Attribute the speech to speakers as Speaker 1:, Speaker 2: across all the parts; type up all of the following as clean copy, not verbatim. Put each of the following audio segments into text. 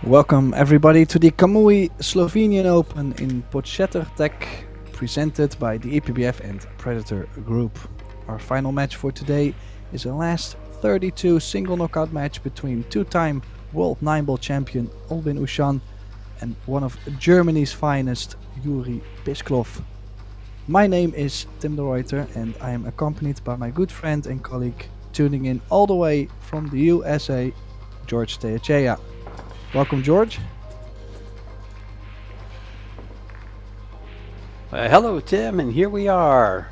Speaker 1: Welcome everybody to the Kamui Slovenian Open in Podcetrtek, presented by the IBPF and Predator Group. Our final match for today is a last 32 single knockout match between two-time world 9-ball champion Albin Ouschan and one of Germany's finest, Yuri Pisklov. My name is Tim de Ruyter and I am accompanied by my good friend and colleague tuning in all the way from the USA, George Teachea. Welcome, George.
Speaker 2: Hello, Tim, and here we are.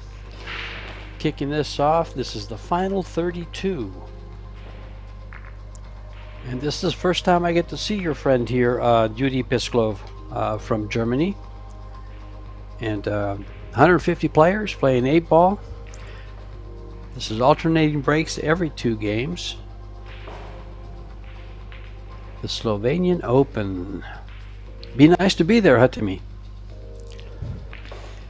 Speaker 2: Kicking this off, this is the final 32. And this is the first time I get to see your friend here, Yuri Pisklov from Germany. And 150 players playing 8-ball. This is alternating breaks every 2 games. The Slovenian Open. Be nice to be there, Hatimi.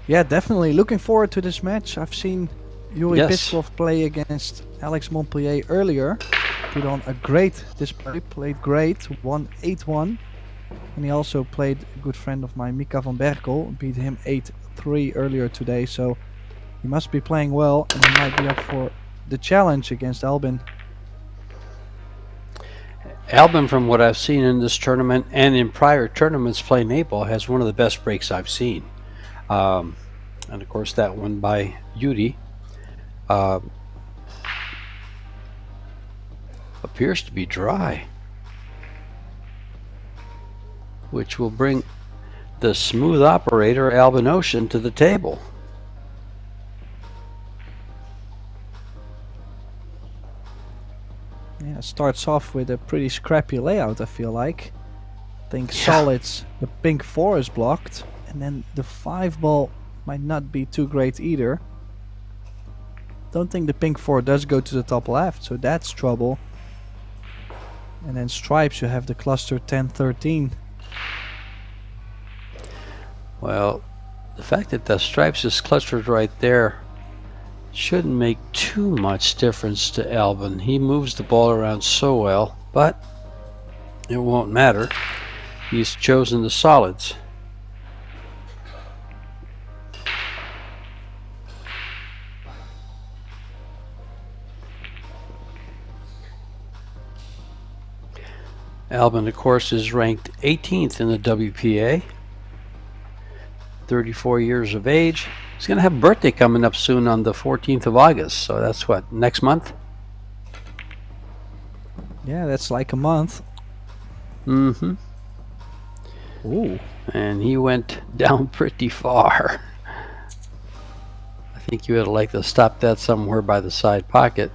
Speaker 1: Yeah, definitely. Looking forward to this match. I've seen Yuri Pisklov play against Alex Montpellier earlier. Put on a great display, played great, won 8-1. And he also played a good friend of mine, Mika van Berkel, beat him 8-3 earlier today. So he must be playing well and he might be up for the challenge against Albin.
Speaker 2: Albin, from what I've seen in this tournament and in prior tournaments playing 8-ball, has one of the best breaks I've seen. And of course that one by Yuri appears to be dry, which will bring the smooth operator Albin Ouschan to the table.
Speaker 1: Yeah, starts off with a pretty scrappy layout, I feel like. Think solids, the pink 4 is blocked, and then the 5-ball might not be too great either. Don't think the pink 4 does go to the top left, so that's trouble. And then stripes, you have the cluster 10-13.
Speaker 2: Well, the fact that the stripes is clustered right there shouldn't make too much difference to Albin. He moves the ball around so well, but it won't matter. He's chosen the solids. Albin, of course, is ranked 18th in the WPA, 34 years of age. He's going to have a birthday coming up soon on the 14th of August, so that's what, next month?
Speaker 1: Yeah, that's like a month.
Speaker 2: Mm-hmm.
Speaker 1: Ooh.
Speaker 2: And he went down pretty far. I think you would like to stop that somewhere by the side pocket.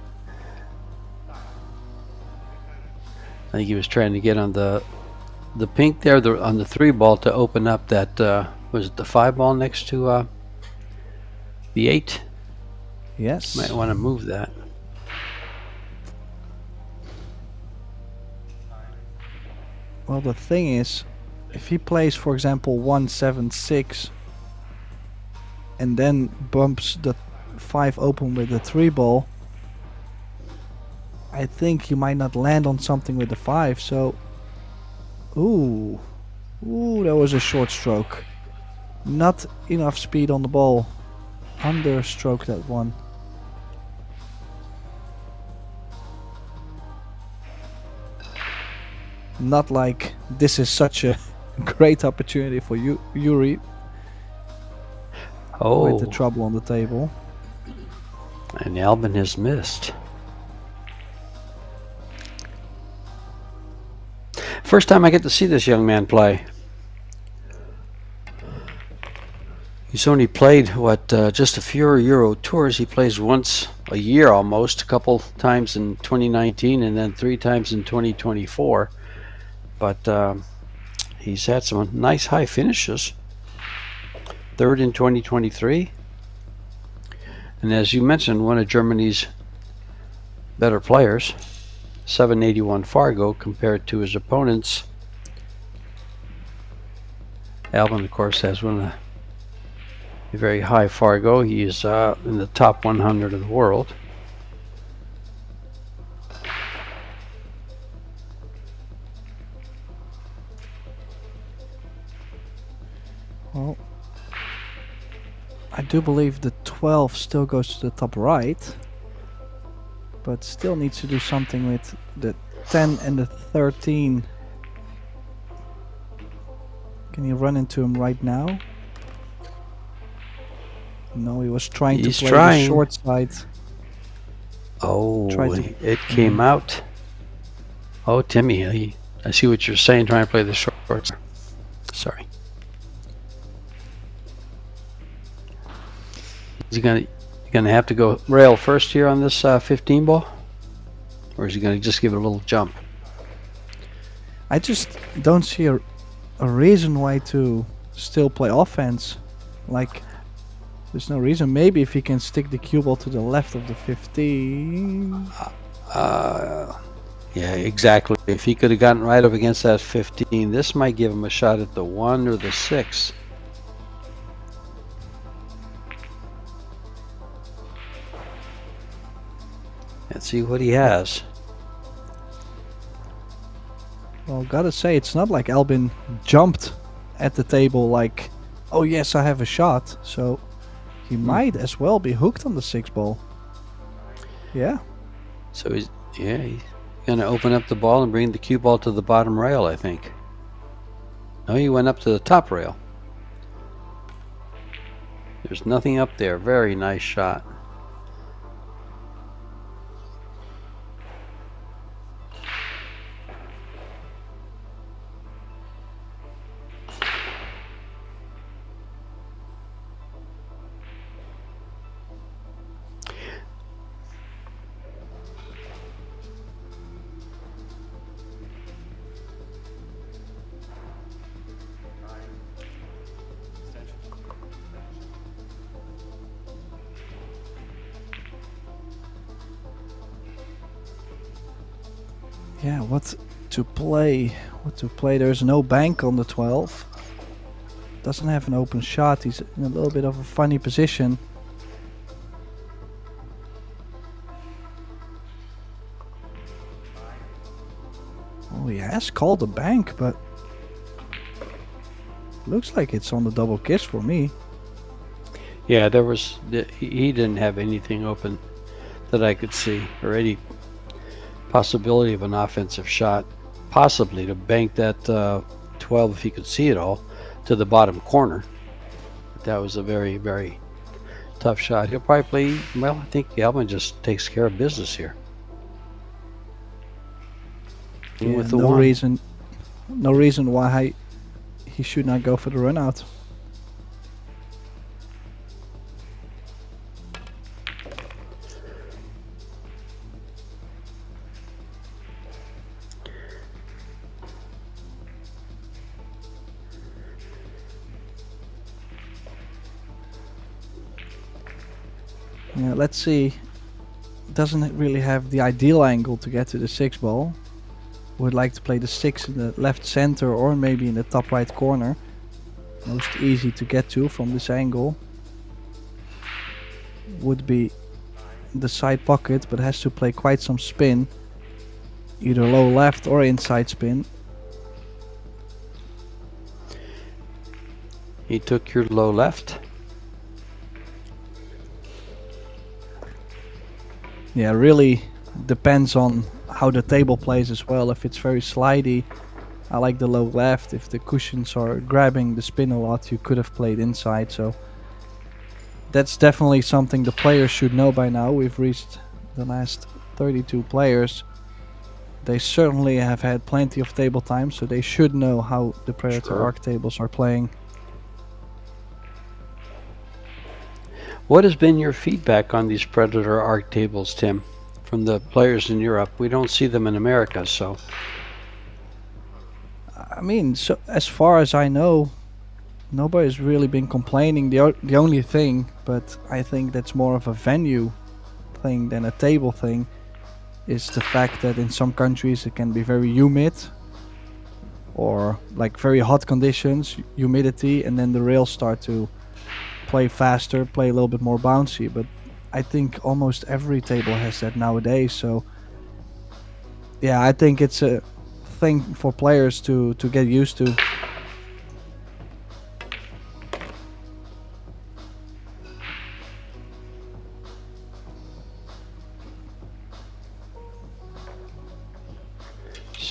Speaker 2: I think he was trying to get on the pink there, on the 3-ball, to open up that, was it the 5-ball next to the 8?
Speaker 1: Yes.
Speaker 2: Might want to move that.
Speaker 1: Well, the thing is, if he plays, for example, 1-7-6 and then bumps the 5 open with the 3-ball, I think he might not land on something with the 5. So, ooh, that was a short stroke. Not enough speed on the ball. Understroke that one. Not like this is such a great opportunity for you, Yuri.
Speaker 2: Oh.
Speaker 1: With the trouble on the table.
Speaker 2: And Albin has missed. First time I get to see this young man play. He's only played, what, just a few Euro tours. He plays once a year almost, a couple times in 2019 and then 3 times in 2024. But he's had some nice high finishes. 3rd in 2023. And as you mentioned, one of Germany's better players. 781 Fargo compared to his opponents. Albin, of course, has one of a very high Fargo. He is in the top 100 of the world.
Speaker 1: Well, I do believe the 12 still goes to the top right, but still needs to do something with the 10 and the 13. Can you run into him right now? No, he was trying to play the short side.
Speaker 2: Oh, it came out. Oh, Timmy, I see what you're saying, trying to play the short. Sorry. Is he gonna have to go rail first here on this 15 ball? Or is he gonna just give it a little jump?
Speaker 1: I just don't see a reason why to still play offense. Like, there's no reason. Maybe if he can stick the cue ball to the left of the 15.
Speaker 2: Yeah, exactly. If he could have gotten right up against that 15, this might give him a shot at the 1 or the 6. Let's see what he has.
Speaker 1: Well, gotta say, it's not like Albin jumped at the table like, oh yes, I have a shot. So he might as well be hooked on the 6 ball. Yeah.
Speaker 2: So he's gonna open up the ball and bring the cue ball to the bottom rail, I think. No, he went up to the top rail. There's nothing up there. Very nice shot.
Speaker 1: Yeah, what to play? What to play? There's no bank on the 12. Doesn't have an open shot. He's in a little bit of a funny position. Oh, he has called a bank, but looks like it's on the double kiss for me.
Speaker 2: Yeah, there was. He didn't have anything open that I could see, or any possibility of an offensive shot, possibly to bank that 12 if he could see it all to the bottom corner. But that was a very, very tough shot. He'll probably play. Well, I think Alvin just takes care of business here.
Speaker 1: Yeah,
Speaker 2: with the
Speaker 1: no
Speaker 2: 1.
Speaker 1: reason why he should not go for the run out. Yeah, let's see. Doesn't really have the ideal angle to get to the 6 ball. Would like to play the 6 in the left center or maybe in the top right corner. Most easy to get to from this angle would be the side pocket, but has to play quite some spin. Either low left or inside spin.
Speaker 2: He took your low left.
Speaker 1: Yeah, really depends on how the table plays as well. If it's very slidey, I like the low left. If the cushions are grabbing the spin a lot, you could have played inside. So that's definitely something the players should know by now. We've reached the last 32 players. They certainly have had plenty of table time, so they should know how the Predator Arc tables are playing.
Speaker 2: What has been your feedback on these Predator Arc tables, Tim, from the players in Europe? We don't see them in America, so.
Speaker 1: I mean, so as far as I know, nobody's really been complaining. The only thing, but I think that's more of a venue thing than a table thing, is the fact that in some countries it can be very humid or like very hot conditions, humidity, and then the rails start to play faster, play a little bit more bouncy. But I think almost every table has that nowadays. So yeah, I think it's a thing for players to get used to.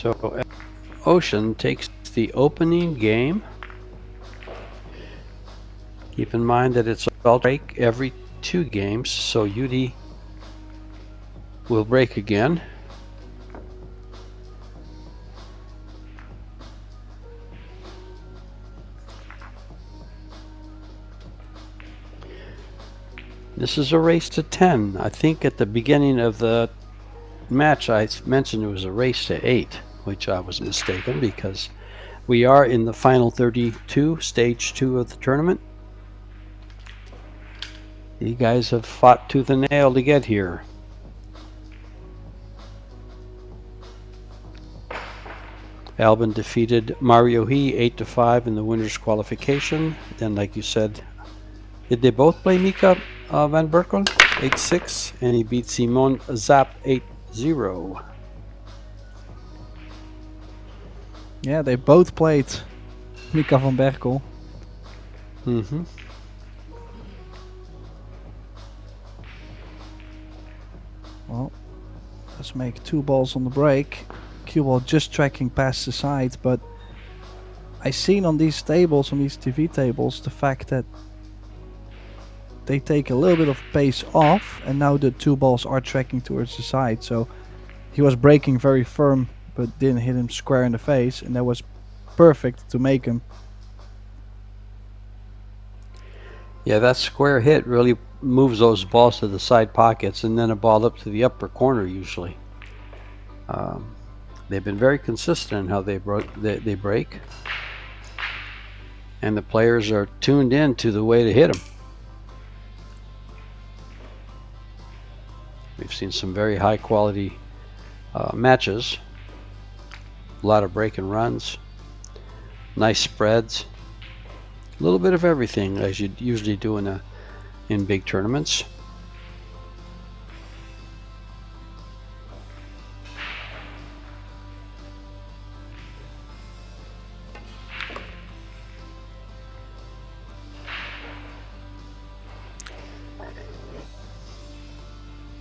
Speaker 2: So Ouschan takes the opening game. Keep in mind that it's all break every 2 games, so Yudi will break again. This is a race to 10. I think at the beginning of the match I mentioned it was a race to 8, which I was mistaken because we are in the final 32, stage 2 of the tournament. You guys have fought tooth and nail to get here. Albin defeated Mario He 8-5 in the winner's qualification. Then, like you said, did they both play Mika van Berkel 8-6, and he beat Simon Zap 8-0.
Speaker 1: Yeah, they both played Mika van Berkel.
Speaker 2: Mm-hmm.
Speaker 1: Well, let's make 2 balls on the break. Cue ball just tracking past the side, but I seen on these tables, on these TV tables, the fact that they take a little bit of pace off, and now the 2 balls are tracking towards the side. So he was breaking very firm, but didn't hit him square in the face, and that was perfect to make him.
Speaker 2: Yeah, that square hit really moves those balls to the side pockets, and then a ball up to the upper corner usually. They've been very consistent in how they break, and the players are tuned in to the way to hit them. We've seen some very high quality matches, a lot of break and runs, nice spreads, a little bit of everything as you usually do in big tournaments.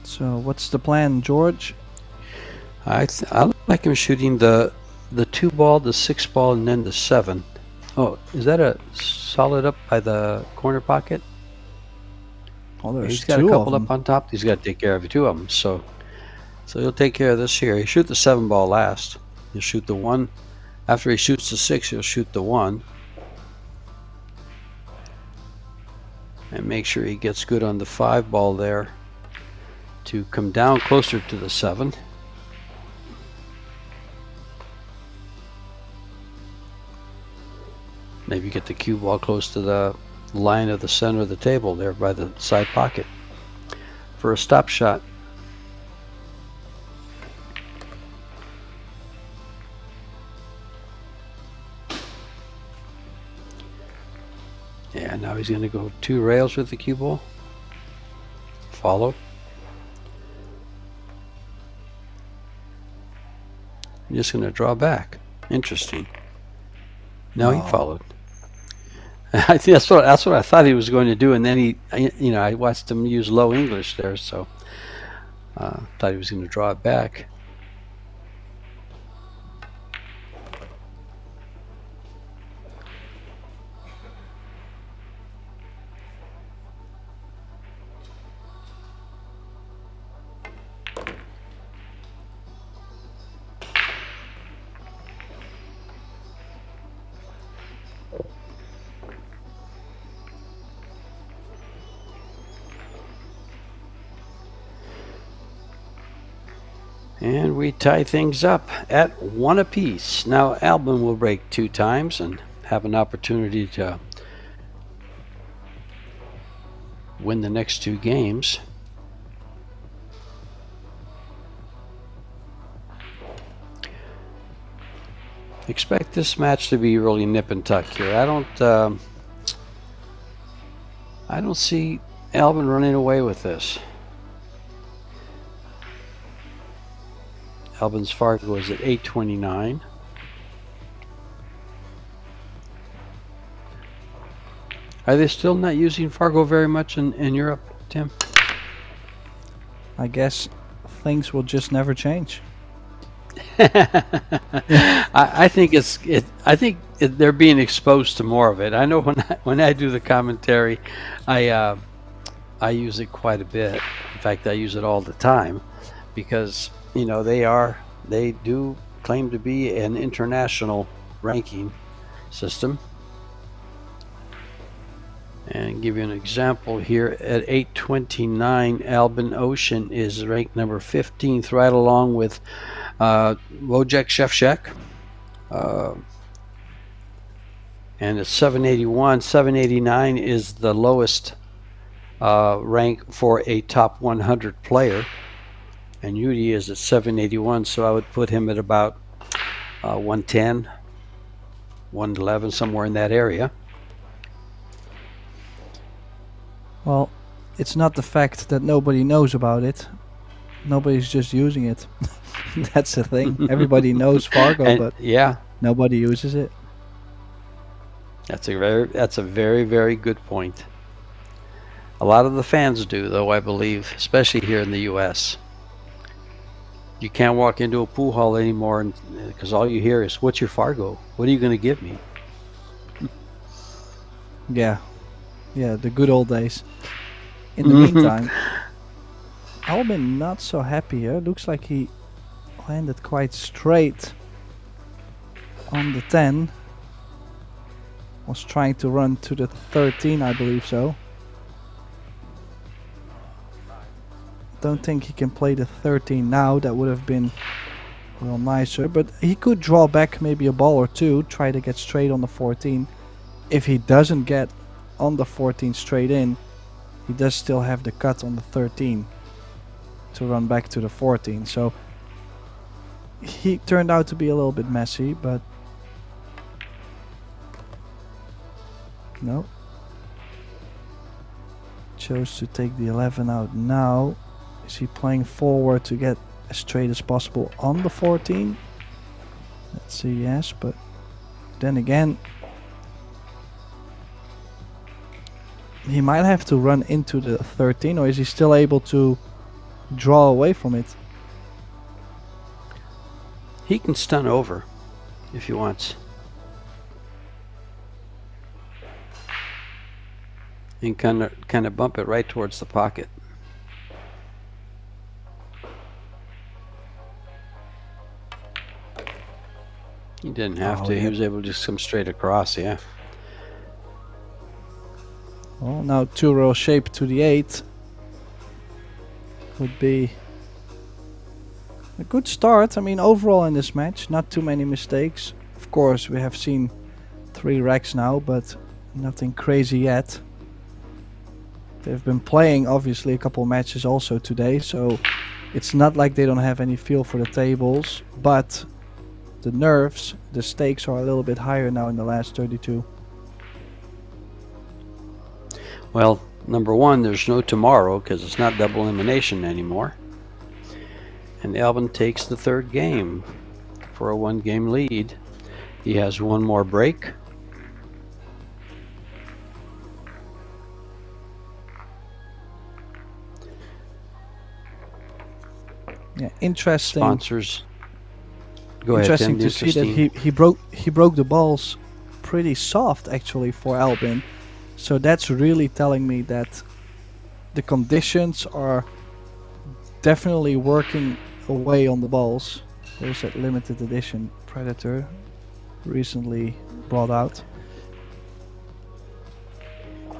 Speaker 1: So what's the plan, George?
Speaker 2: I like him shooting the 2 ball, the 6 ball, and then the 7. Oh, is that a solid up by the corner pocket?
Speaker 1: Oh, there's
Speaker 2: He's got
Speaker 1: 2
Speaker 2: a
Speaker 1: of
Speaker 2: couple
Speaker 1: them.
Speaker 2: up on top. He's got to take care of 2 of them. So he'll take care of this here. He'll shoot the 7 ball last. He'll shoot the 1. After he shoots the 6, he'll shoot the 1. And make sure he gets good on the 5 ball there to come down closer to the 7. Maybe get the cue ball close to the line of the center of the table there by the side pocket for a stop shot. Yeah, now he's going to go 2 rails with the cue ball. Follow. I'm just going to draw back. Interesting. No, he followed. I think that's what I thought he was going to do, and then I watched him use low English there, so thought he was going to draw it back. And we tie things up at 1 apiece. Now Albin will break 2 times and have an opportunity to win the next 2 games. Expect this match to be really nip and tuck here. I don't see Albin running away with this. Albin's Fargo is at 829. Are they still not using Fargo very much in Europe, Tim?
Speaker 1: I guess things will just never change.
Speaker 2: I think they're being exposed to more of it. I know when I do the commentary, I use it quite a bit. In fact, I use it all the time because they do claim to be an international ranking system. And give you an example here, at 829, Ouschan is ranked number 15th, right along with Wojciech Szewczak. And at 781, 789 is the lowest rank for a top 100 player. And Yudi is at 781, so I would put him at about 110, 111, somewhere in that area.
Speaker 1: Well, it's not the fact that nobody knows about it. Nobody's just using it. That's the thing. Everybody knows Fargo, but
Speaker 2: yeah,
Speaker 1: nobody uses it.
Speaker 2: That's a very, very good point. A lot of the fans do, though, I believe, especially here in the U.S. You can't walk into a pool hall anymore because all you hear is, "What's your Fargo? What are you going to give me?"
Speaker 1: Yeah, the good old days. In the meantime, Albin not so happy here. Looks like he landed quite straight on the 10. Was trying to run to the 13, I believe so. Don't think he can play the 13 now. That would have been a little nicer, but he could draw back maybe a ball or two, try to get straight on the 14. If he doesn't get on the 14 straight in, he does still have the cut on the 13 to run back to the 14. So he turned out to be a little bit messy, but no. Chose to take the 11 out now. Is he playing forward to get as straight as possible on the 14? Let's see, yes, but then again, he might have to run into the 13, or is he still able to draw away from it?
Speaker 2: He can stun over if he wants. And kind of bump it right towards the pocket. He didn't have to.
Speaker 1: Yeah.
Speaker 2: He was able to just come straight across, yeah.
Speaker 1: Well, now 2-row shape to the 8 would be a good start. I mean, overall in this match, not too many mistakes. Of course, we have seen 3 racks now, but nothing crazy yet. They've been playing, obviously, a couple matches also today, so it's not like they don't have any feel for the tables, but the nerves, the stakes are a little bit higher now in the last 32.
Speaker 2: Well, number one, there's no tomorrow because it's not double elimination anymore. And Albin takes the 3rd game for a 1-game lead. He has 1 more break.
Speaker 1: Yeah, interesting.
Speaker 2: Sponsors. Go
Speaker 1: interesting
Speaker 2: ahead, Tim.
Speaker 1: to see that he broke the balls pretty soft actually for Albin. So that's really telling me that the conditions are definitely working away on the balls. There's that limited edition Predator recently brought out.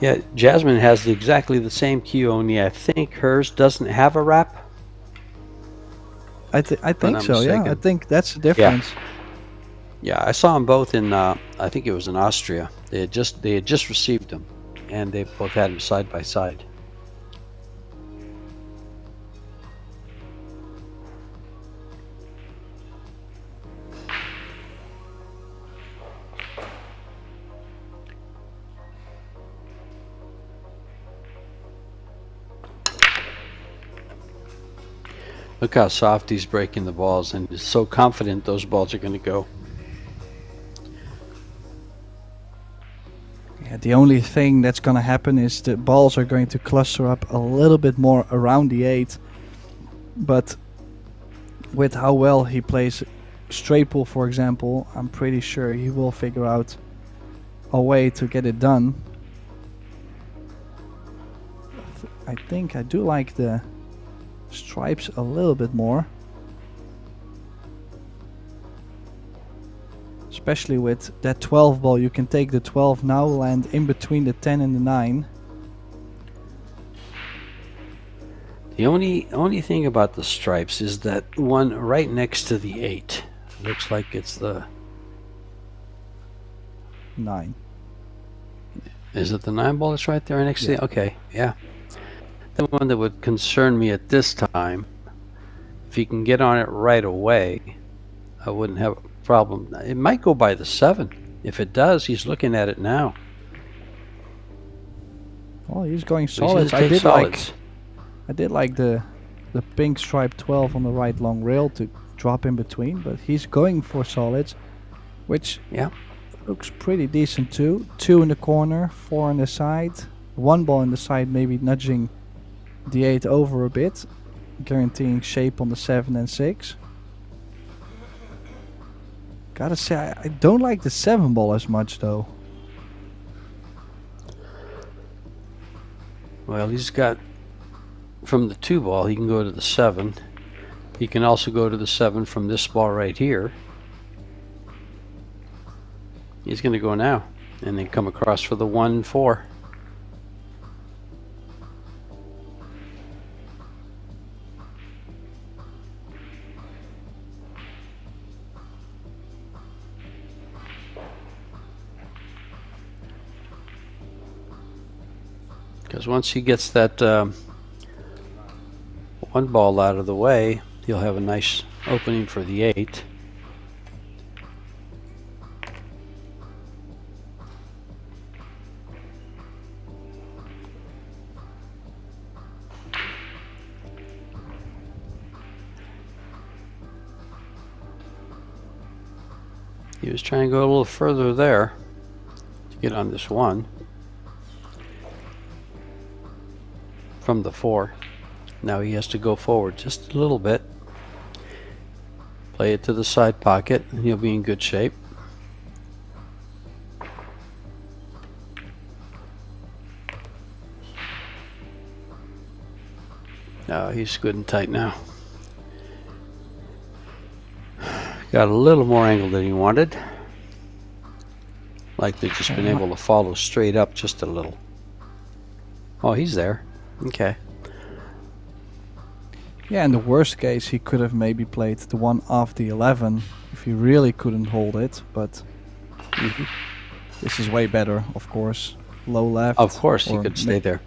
Speaker 2: Yeah, Jasmine has exactly the same cue, only I think hers doesn't have a wrap.
Speaker 1: I think so, yeah. I think that's the difference.
Speaker 2: Yeah, I saw them both in, I think it was in Austria. They had just received them, and they both had them side by side. Look how soft he's breaking the balls, and is so confident those balls are going to go.
Speaker 1: Yeah, the only thing that's going to happen is the balls are going to cluster up a little bit more around the 8. But with how well he plays straight pull, for example, I'm pretty sure he will figure out a way to get it done. I think I do like the stripes a little bit more. Especially with that 12 ball, you can take the 12 now, land in between the 10 and the 9.
Speaker 2: The only thing about the stripes is that one right next to the 8. Looks like it's the
Speaker 1: 9.
Speaker 2: Is it the 9 ball that's right there next to the? Okay, yeah. The one that would concern me at this time, if he can get on it right away, I wouldn't have a problem. It might go by the 7. If it does, he's looking at it now.
Speaker 1: Oh, he's going
Speaker 2: So he's
Speaker 1: solids.
Speaker 2: gonna take solids.
Speaker 1: I did like the pink stripe 12 on the right long rail to drop in between, but he's going for solids, which looks pretty decent too. 2 in the corner, 4 on the side, 1 ball in the side, maybe nudging the 8 over a bit, guaranteeing shape on the 7 and 6. Gotta say, I don't like the 7 ball as much though.
Speaker 2: Well, he's got, from the 2 ball, he can go to the 7. He can also go to the 7 from this ball right here. He's going to go now and then come across for the 1 and 4. Because once he gets that 1 ball out of the way, he'll have a nice opening for the 8. He was trying to go a little further there to get on this 1 from the 4. Now he has to go forward just a little bit, play it to the side pocket, and he'll be in good shape. He's good and tight now. Got a little more angle than he wanted. Like they've just been able to follow straight up just a little. Oh, he's there. Okay.
Speaker 1: Yeah, in the worst case, he could have maybe played the 1 off the 11 if he really couldn't hold it, but this is way better, of course. Low left.
Speaker 2: Of course, he could stay there.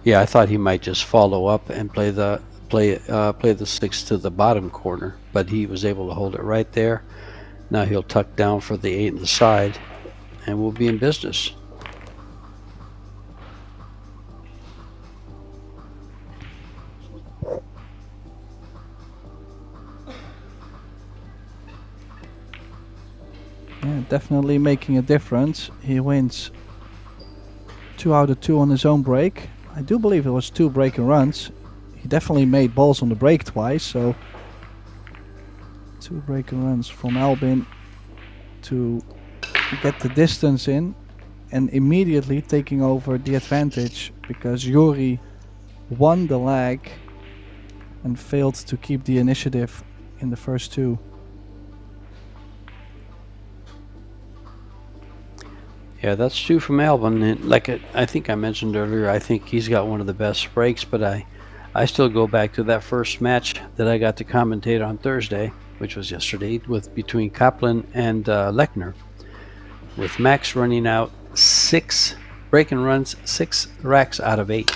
Speaker 2: Yeah, I thought he might just follow up and play the 6 to the bottom corner, but he was able to hold it right there. Now he'll tuck down for the 8 in the side, and we'll be in business.
Speaker 1: Yeah, definitely making a difference. He wins 2 out of 2 on his own break. I do believe it was 2 break and runs. He definitely made balls on the break twice, so 2 break and runs from Albin to get the distance in and immediately taking over the advantage because Yuri won the leg and failed to keep the initiative in the first 2.
Speaker 2: Yeah, that's true from Albin. And like I think I mentioned earlier, I think he's got one of the best breaks, but I still go back to that first match that I got to commentate on Thursday, which was yesterday, between Kaplan and Lechner, with Max running out 6 break and runs, 6 racks out of 8,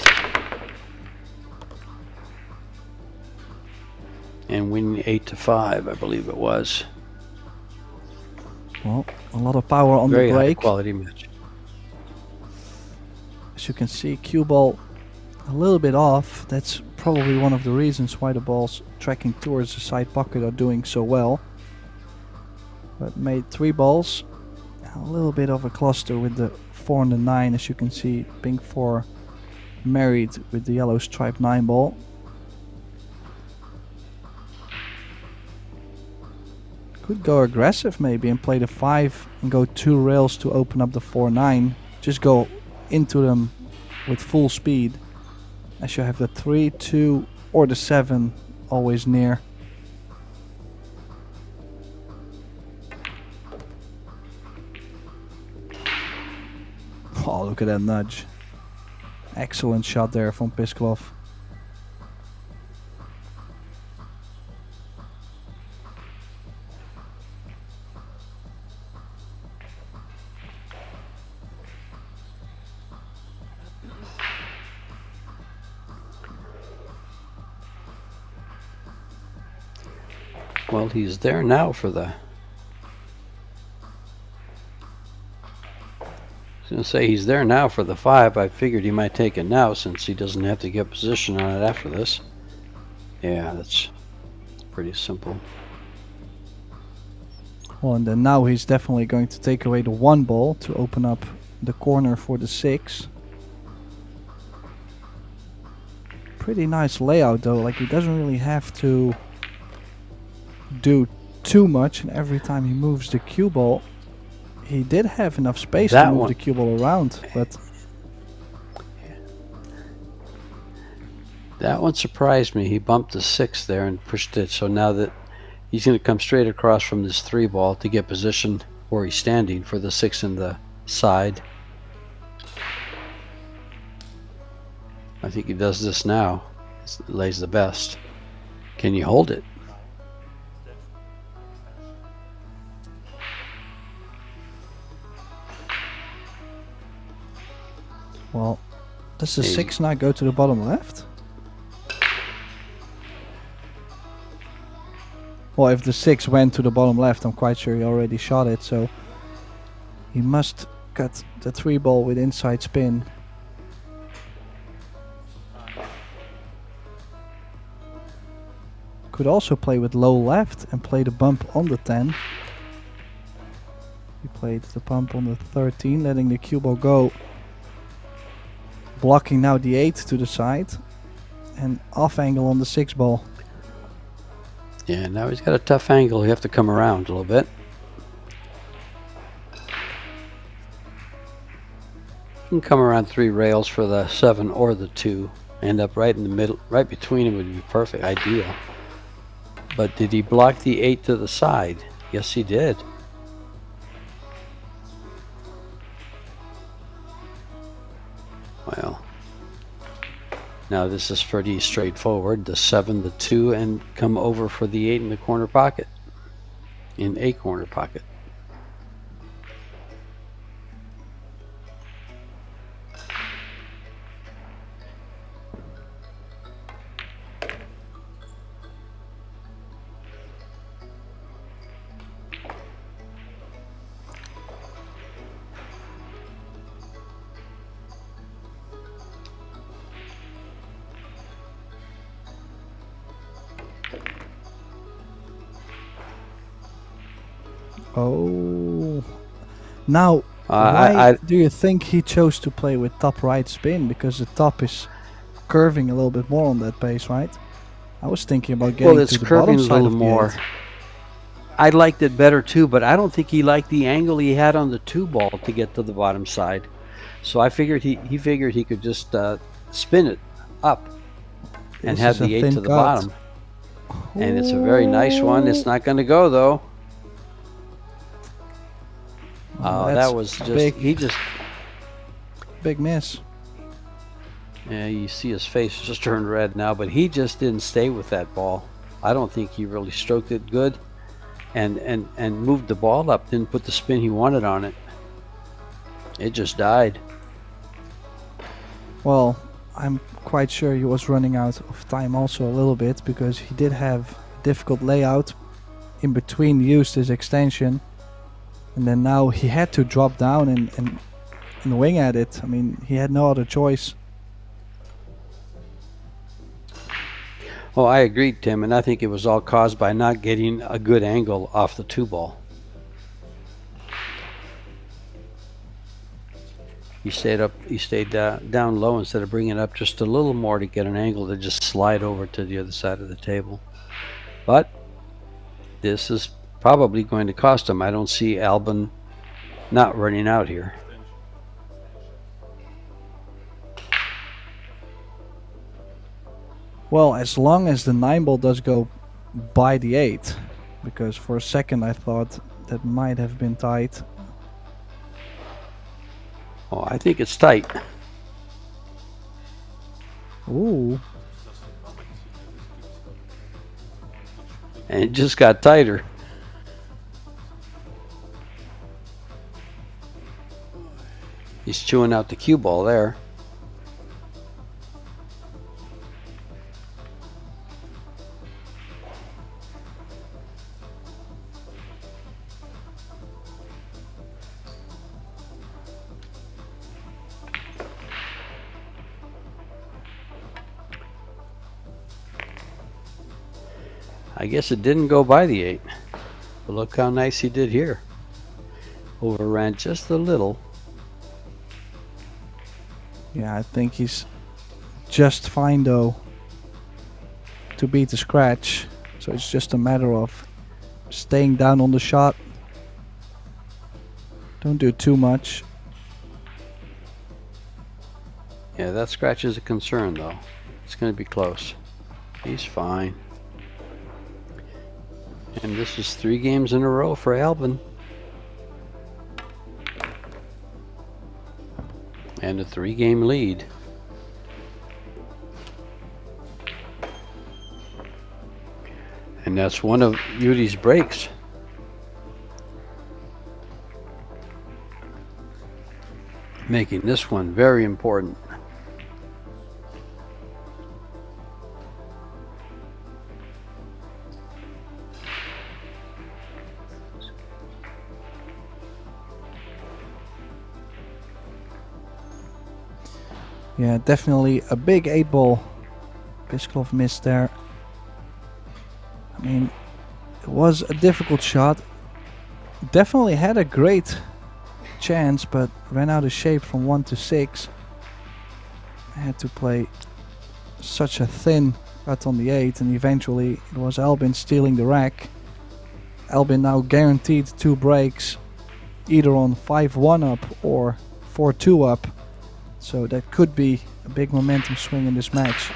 Speaker 2: and winning 8-5, I believe it was.
Speaker 1: Well, a lot of power on
Speaker 2: Very
Speaker 1: the break.
Speaker 2: high quality match.
Speaker 1: As you can see, cue ball a little bit off. That's probably one of the reasons why the balls tracking towards the side pocket are doing so well. But made 3 balls. A little bit of a cluster with the 4 and the 9, as you can see. Pink 4 married with the yellow stripe 9 ball. Could go aggressive maybe and play the 5 and go 2 rails to open up the 4-9. Just go into them with full speed, as you have the 3, 2 or the 7 always near. Oh, look at that nudge. Excellent shot there from Pisklov.
Speaker 2: Well, he's there now for the... I was going to say he's there now for the 5. I figured he might take it now since he doesn't have to get position on it after this. Yeah, that's pretty simple.
Speaker 1: Well, and then now he's definitely going to take away the 1 ball to open up the corner for the 6. Pretty nice layout though, like he doesn't really have to do too much, and every time he moves the cue ball, he did have enough space to move the cue ball around, but
Speaker 2: that one surprised me. He bumped the 6 there and pushed it, so now that he's going to come straight across from this 3 ball to get position where he's standing for the 6 in the side. I think he does this now. Lays the best. Can you hold it?
Speaker 1: well, does the 6 not go to the bottom left? Well, if the 6 went to the bottom left, I'm quite sure he already shot it, so he must cut the 3 ball with inside spin. Could also play with low left and play the bump on the 10. He played the bump on the 13, letting the cue ball go. Blocking now the 8 to the side. And off angle on the 6 ball.
Speaker 2: Yeah, now he's got a tough angle. You have to come around a little bit. You can come around 3 rails for the 7 or the 2. End up right in the middle, right between them would be perfect, ideal. But did he block the 8 to the side? Yes, he did. Well, now this is pretty straightforward. The 7, the 2, and come over for the 8 in the corner pocket. In a corner pocket.
Speaker 1: Oh, now why do you think he chose to play with top right spin? Because the top is curving a little bit more on that base, right? I was thinking about getting to the bottom side a little more.
Speaker 2: I liked it better too, but I don't think he liked the angle he had on the 2 ball to get to the bottom side. So I figured he figured he could just spin it up and have the 8 to the bottom. And it's a very nice one. It's not going to go though. Oh, that was just big,
Speaker 1: big miss.
Speaker 2: Yeah, you see his face just turned red now, but he just didn't stay with that ball. I don't think he really stroked it good and moved the ball up, didn't put the spin he wanted on it. It just died.
Speaker 1: Well, I'm quite sure he was running out of time also a little bit, because he did have difficult layout. In between used his extension. And then now he had to drop down and wing at it. I mean, he had no other choice.
Speaker 2: Oh, I agree, Tim, and I think it was all caused by not getting a good angle off the 2 ball. He stayed down low instead of bringing it up just a little more to get an angle to just slide over to the other side of the table. But this is probably going to cost him. I don't see Albin not running out here.
Speaker 1: Well, as long as the 9 ball does go by the 8, because for a second I thought that might have been tight.
Speaker 2: Oh, I think it's tight.
Speaker 1: Ooh.
Speaker 2: And it just got tighter. He's chewing out the cue ball there. I guess it didn't go by the 8. But look how nice he did here. Overran just a little.
Speaker 1: Yeah, I think he's just fine though to beat the scratch. So it's just a matter of staying down on the shot. Don't do too much.
Speaker 2: Yeah, that scratch is a concern though. It's going to be close. He's fine. And this is 3 games in a row for Albin. And a 3-game lead. And that's one of Yudi's breaks. Making this one very important.
Speaker 1: Yeah, definitely a big 8 ball. Pisklov missed there. I mean, it was a difficult shot. Definitely had a great chance, but ran out of shape from 1 to 6. I had to play such a thin cut on the 8, and eventually it was Albin stealing the rack. Albin now guaranteed 2 breaks, either on 5-1 up or 4-2 up. So that could be a big momentum swing in this match.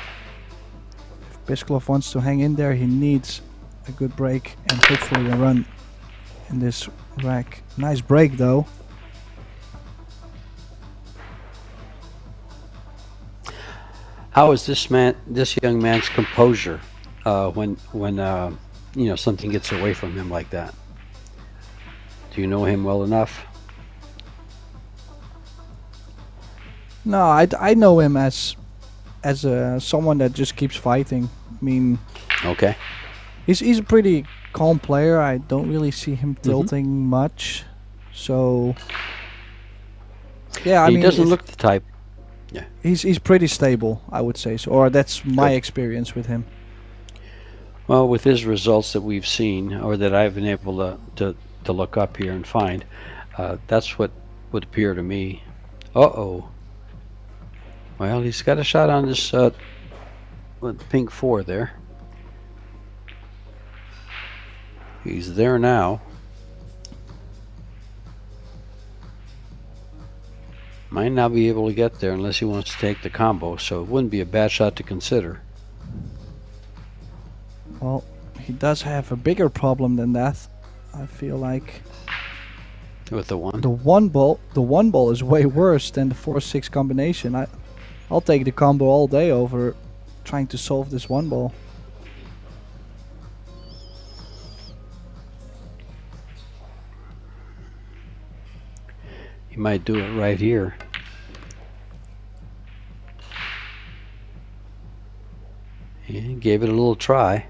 Speaker 1: If Pisklov wants to hang in there, he needs a good break and hopefully a run in this rack. Nice break though.
Speaker 2: How is this young man's composure when you know, something gets away from him like that? Do you know him well enough?
Speaker 1: No, I know him as someone that just keeps fighting. I mean,
Speaker 2: okay,
Speaker 1: he's a pretty calm player. I don't really see him tilting much. So yeah, I mean,
Speaker 2: he doesn't look the type. Yeah,
Speaker 1: he's pretty stable, I would say so, or that's my experience with him.
Speaker 2: Well, with his results that we've seen, or that I've been able to look up here and find, that's what would appear to me. Uh-oh. Well, he's got a shot on this with pink 4 there. He's there now. Might not be able to get there unless he wants to take the combo, so it wouldn't be a bad shot to consider.
Speaker 1: Well, he does have a bigger problem than that, I feel like.
Speaker 2: With the 1?
Speaker 1: The one ball is way worse than the 4-6 combination. I'll take the combo all day over trying to solve this 1 ball.
Speaker 2: He might do it right here. He gave it a little try.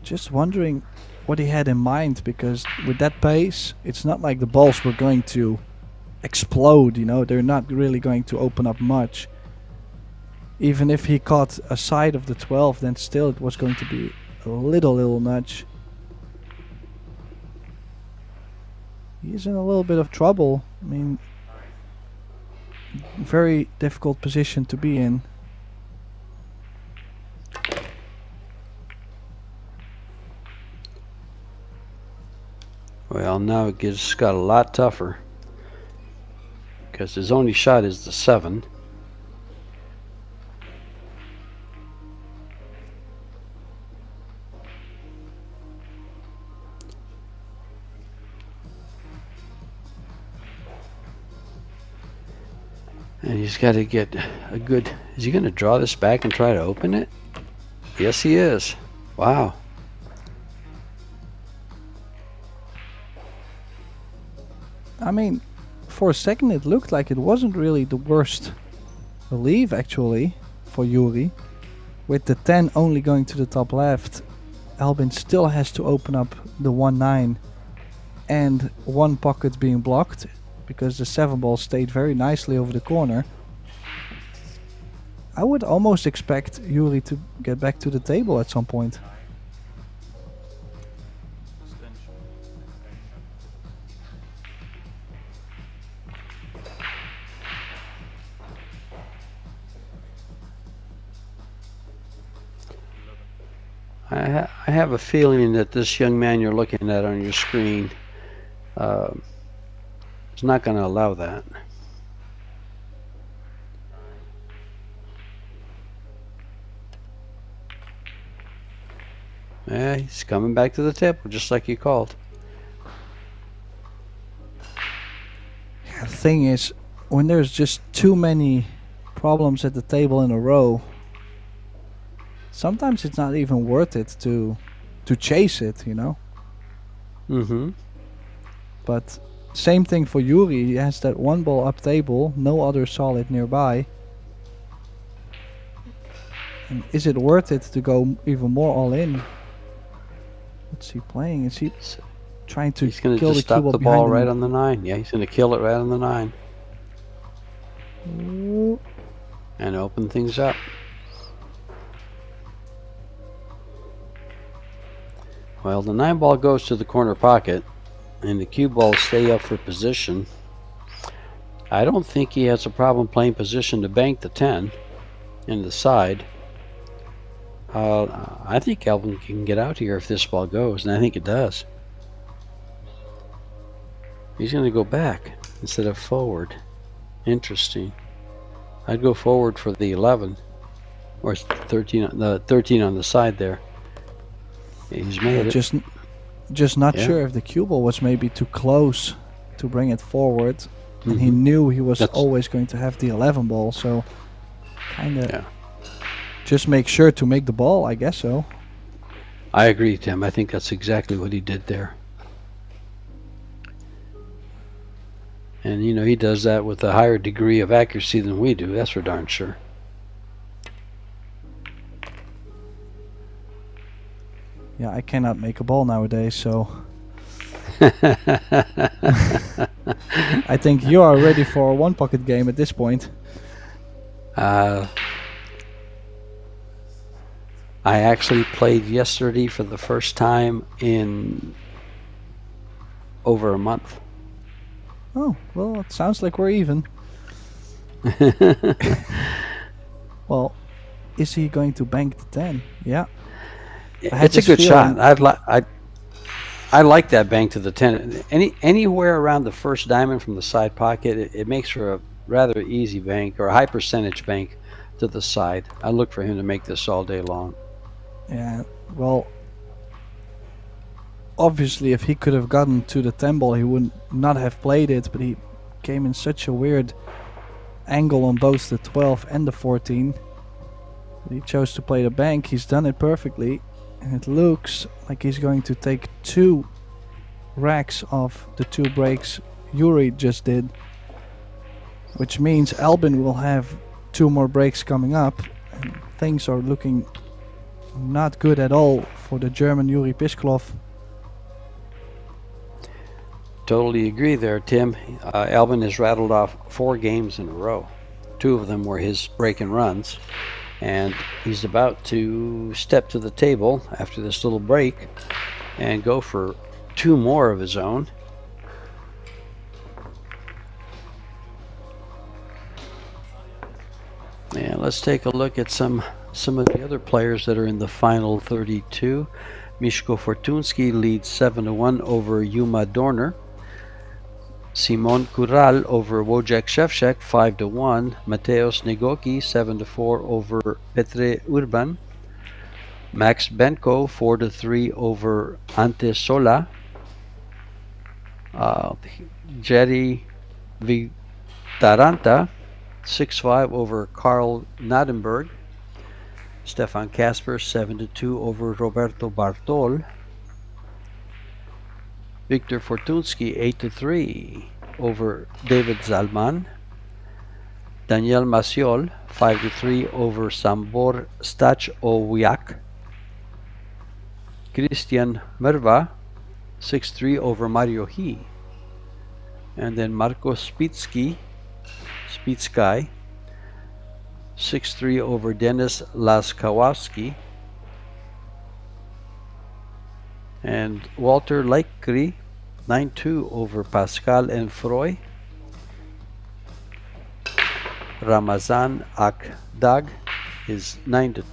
Speaker 1: Just wondering what he had in mind, because with that pace, it's not like the balls were going to explode, you know, they're not really going to open up much. Even if he caught a side of the 12, then still it was going to be a little nudge. He's in a little bit of trouble. I mean, very difficult position to be in.
Speaker 2: Well, now it got a lot tougher because his only shot is the 7. And he's got to get a good... Is he going to draw this back and try to open it? Yes, he is. Wow.
Speaker 1: I mean, for a second it looked like it wasn't really the worst leave actually for Yuri. With the 10 only going to the top left, Albin still has to open up the 1-9 and one pocket being blocked because the 7 ball stayed very nicely over the corner. I would almost expect Yuri to get back to the table at some point.
Speaker 2: I have a feeling that this young man you're looking at on your screen is not going to allow that. Yeah, he's coming back to the table just like you called.
Speaker 1: Yeah, the thing is, when there's just too many problems at the table in a row, sometimes it's not even worth it to chase it, you know. But same thing for Yuri. He has that 1 ball up table, no other solid nearby. And is it worth it to go even more all in? What's he playing? Is he trying to
Speaker 2: He's going to
Speaker 1: kill
Speaker 2: just
Speaker 1: the cue
Speaker 2: stop
Speaker 1: ball
Speaker 2: the
Speaker 1: behind
Speaker 2: ball
Speaker 1: him?
Speaker 2: right on the 9. Yeah, he's going to kill it right on the 9
Speaker 1: Ooh.
Speaker 2: and open things up. Well, the 9 ball goes to the corner pocket and the cue balls stay up for position. I don't think he has a problem playing position to bank the 10 in the side. I think Albin can get out here if this ball goes, and I think it does. He's going to go back instead of forward. Interesting. I'd go forward for the 11 or 13, the 13 on the side there. He's made it.
Speaker 1: Just not
Speaker 2: Yeah.
Speaker 1: sure if the cue ball was maybe too close to bring it forward, and he knew he was always going to have the 11 ball, so kind of just make sure to make the ball, I guess so.
Speaker 2: I agree, Tim. I think that's exactly what he did there. And you know, he does that with a higher degree of accuracy than we do, that's for darn sure.
Speaker 1: Yeah, I cannot make a ball nowadays, so I think you are ready for a 1 pocket game at this point.
Speaker 2: I actually played yesterday for the first time in over a month.
Speaker 1: Oh, well, it sounds like we're even. Well, is he going to bank the 10? Yeah.
Speaker 2: It's a good shot. I like that bank to the 10. Anywhere around the first diamond from the side pocket, it makes for a rather easy bank or a high percentage bank to the side. I look for him to make this all day long.
Speaker 1: Yeah, well, obviously if he could have gotten to the 10 ball, he would not have played it, but he came in such a weird angle on both the 12 and the 14. But he chose to play the bank. He's done it perfectly, and it looks like he's going to take 2 racks off the 2 breaks Yuri just did, which means Albin will have 2 more breaks coming up, and things are looking not good at all for the German Yuri Pisklov.
Speaker 2: Totally agree there, Tim. Albin has rattled off 4 games in a row. 2 of them were his break and runs, and he's about to step to the table after this little break and go for 2 more of his own. And let's take a look at some of the other players that are in the final 32. Miško Fortunski leads 7-1 over Juma Dorner. Simon Kural over Wojciech Szewczak 5-1. Mateusz Negoki 7-4 over Petre Urban. Max Benko 4-3 over Ante Sola. Jerry Vitaranta 6-5 over Karl Nadenberg. Stefan Kasper 7-2 over Roberto Bartol. Viktor Fortunski 8-3 over David Zalman. Daniel Maciol 5-3 over Sambor Stachowiak. Christian Merva 6-3 over Mario He. And then Marko Spitsky 6-3 over Denis Laskowski. And Walter Laikri 9-2 over Pascal Enfroy. Ramazan Akdag is 9-2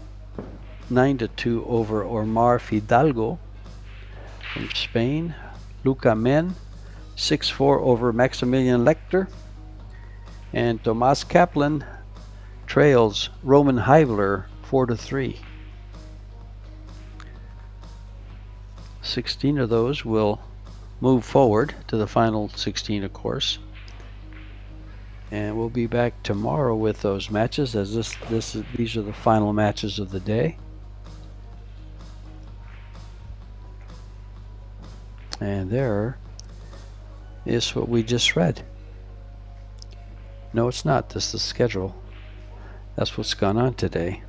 Speaker 2: over Omar Fidalgo from Spain. Luca Men 6-4 over Maximilian Lecter. And Tomas Kaplan trails Roman Heivler 4-3. 16 of those will move forward to the final 16, of course. And we'll be back tomorrow with those matches, as these are the final matches of the day. And there is what we just read. No, it's not. This is the schedule. That's what's gone on today.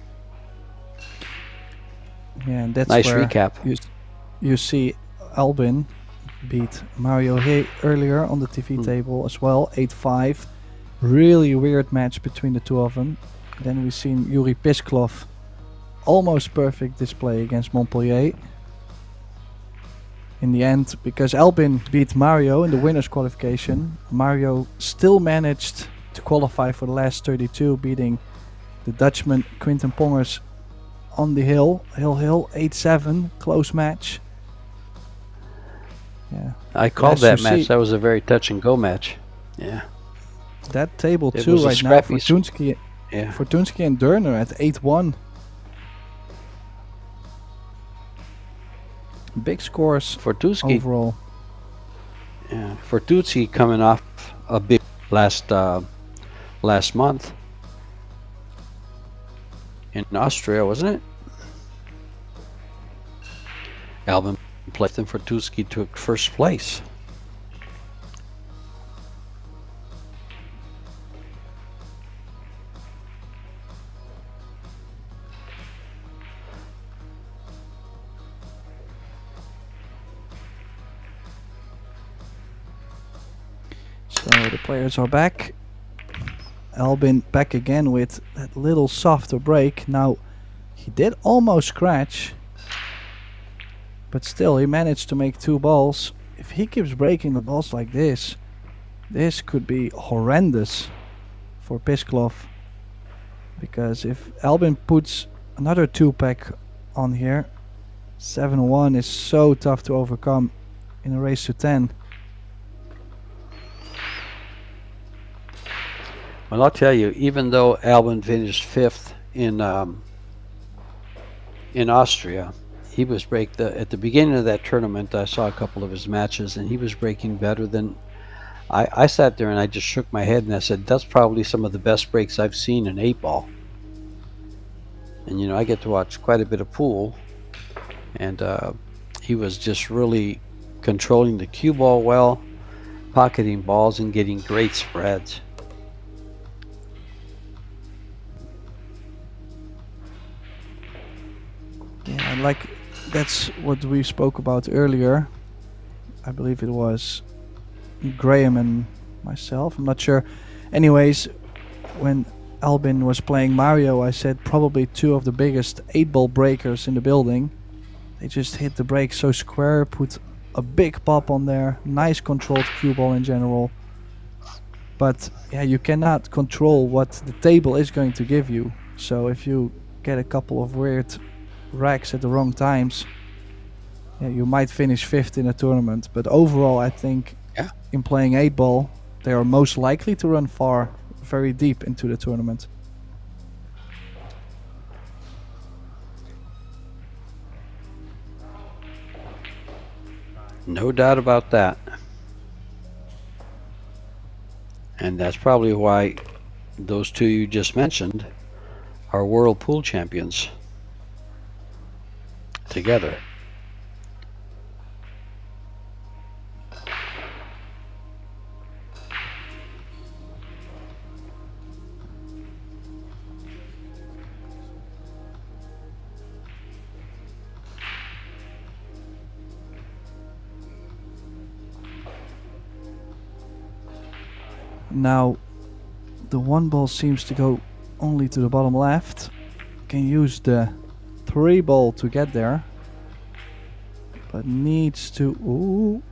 Speaker 1: Yeah, and that's
Speaker 2: nice
Speaker 1: where
Speaker 2: recap.
Speaker 1: You see Albin beat Mario He earlier on the TV table as well, 8-5. Really weird match between the two of them. Then we've seen Yuri Pisklov, almost perfect display against Montpellier. In the end, because Albin beat Mario in the winners qualification, Mario still managed to qualify for the last 32, beating the Dutchman Quinten Pongers on the hill. 8-7, close match. Yeah.
Speaker 2: I called that match. That was a very touch and go match. Yeah.
Speaker 1: That table
Speaker 2: It
Speaker 1: too
Speaker 2: was a
Speaker 1: right now,
Speaker 2: scrappy
Speaker 1: Fortunski and Dorner at 8-1. Big scores
Speaker 2: Fortunski
Speaker 1: overall.
Speaker 2: Yeah, Fortunski coming off a big last month in Austria, wasn't it? Albin played and Fortunski took first place.
Speaker 1: So the players are back. Albin back again with that little softer break. Now he did almost scratch, but still he managed to make 2 balls. If he keeps breaking the balls like this could be horrendous for Pisklov, because if Albin puts another 2-pack on here, 7-1 is so tough to overcome in a race to 10.
Speaker 2: Well, I'll tell you, even though Albin finished 5th in Austria, he was at the beginning of that tournament. I saw a couple of his matches, and he was breaking better than. I sat there and I just shook my head and I said, "That's probably some of the best breaks I've seen in 8-ball." And you know, I get to watch quite a bit of pool, and he was just really controlling the cue ball well, pocketing balls, and getting great spreads.
Speaker 1: Yeah, and like that's what we spoke about earlier. I believe it was Graham and myself, I'm not sure. Anyways, when Albin was playing Mario, I said probably 2 of the biggest 8-ball breakers in the building. They just hit the break so square, put a big pop on there, nice controlled cue ball in general. But yeah, you cannot control what the table is going to give you. So if you get a couple of weird racks at the wrong times, Yeah, you might finish 5th in a tournament, but overall I think in playing 8-ball, they are most likely to run far, very deep into the tournament.
Speaker 2: No doubt about that. And that's probably why those two you just mentioned are world pool champions together.
Speaker 1: Now, the 1-ball seems to go only to the bottom left. Can use the 3-ball to get there, but needs to. Ooh,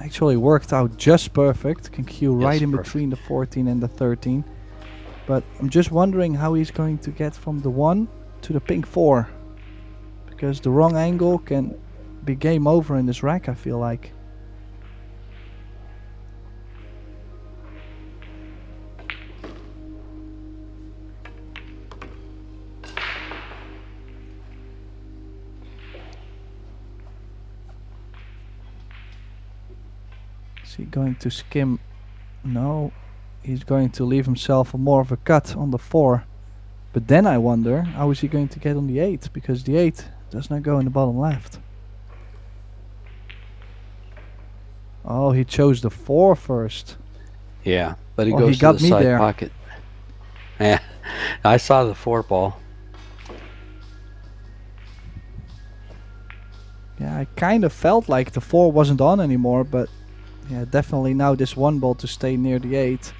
Speaker 1: actually worked out just perfect. Can cue right in between the 14 and the 13. But I'm just wondering how he's going to get from the 1 to the pink 4, because the wrong angle can be game over in this rack, I feel like. Is he going to skim? No, he's going to leave himself more of a cut on the 4. But then I wonder, how is he going to get on the 8? Because the 8 does not go in the bottom left. Oh, he chose the 4 first.
Speaker 2: Yeah, but he goes to the side pocket. Yeah, I saw the 4-ball.
Speaker 1: Yeah, I kind of felt like the 4 wasn't on anymore, but yeah, definitely now this 1-ball to stay near the 8.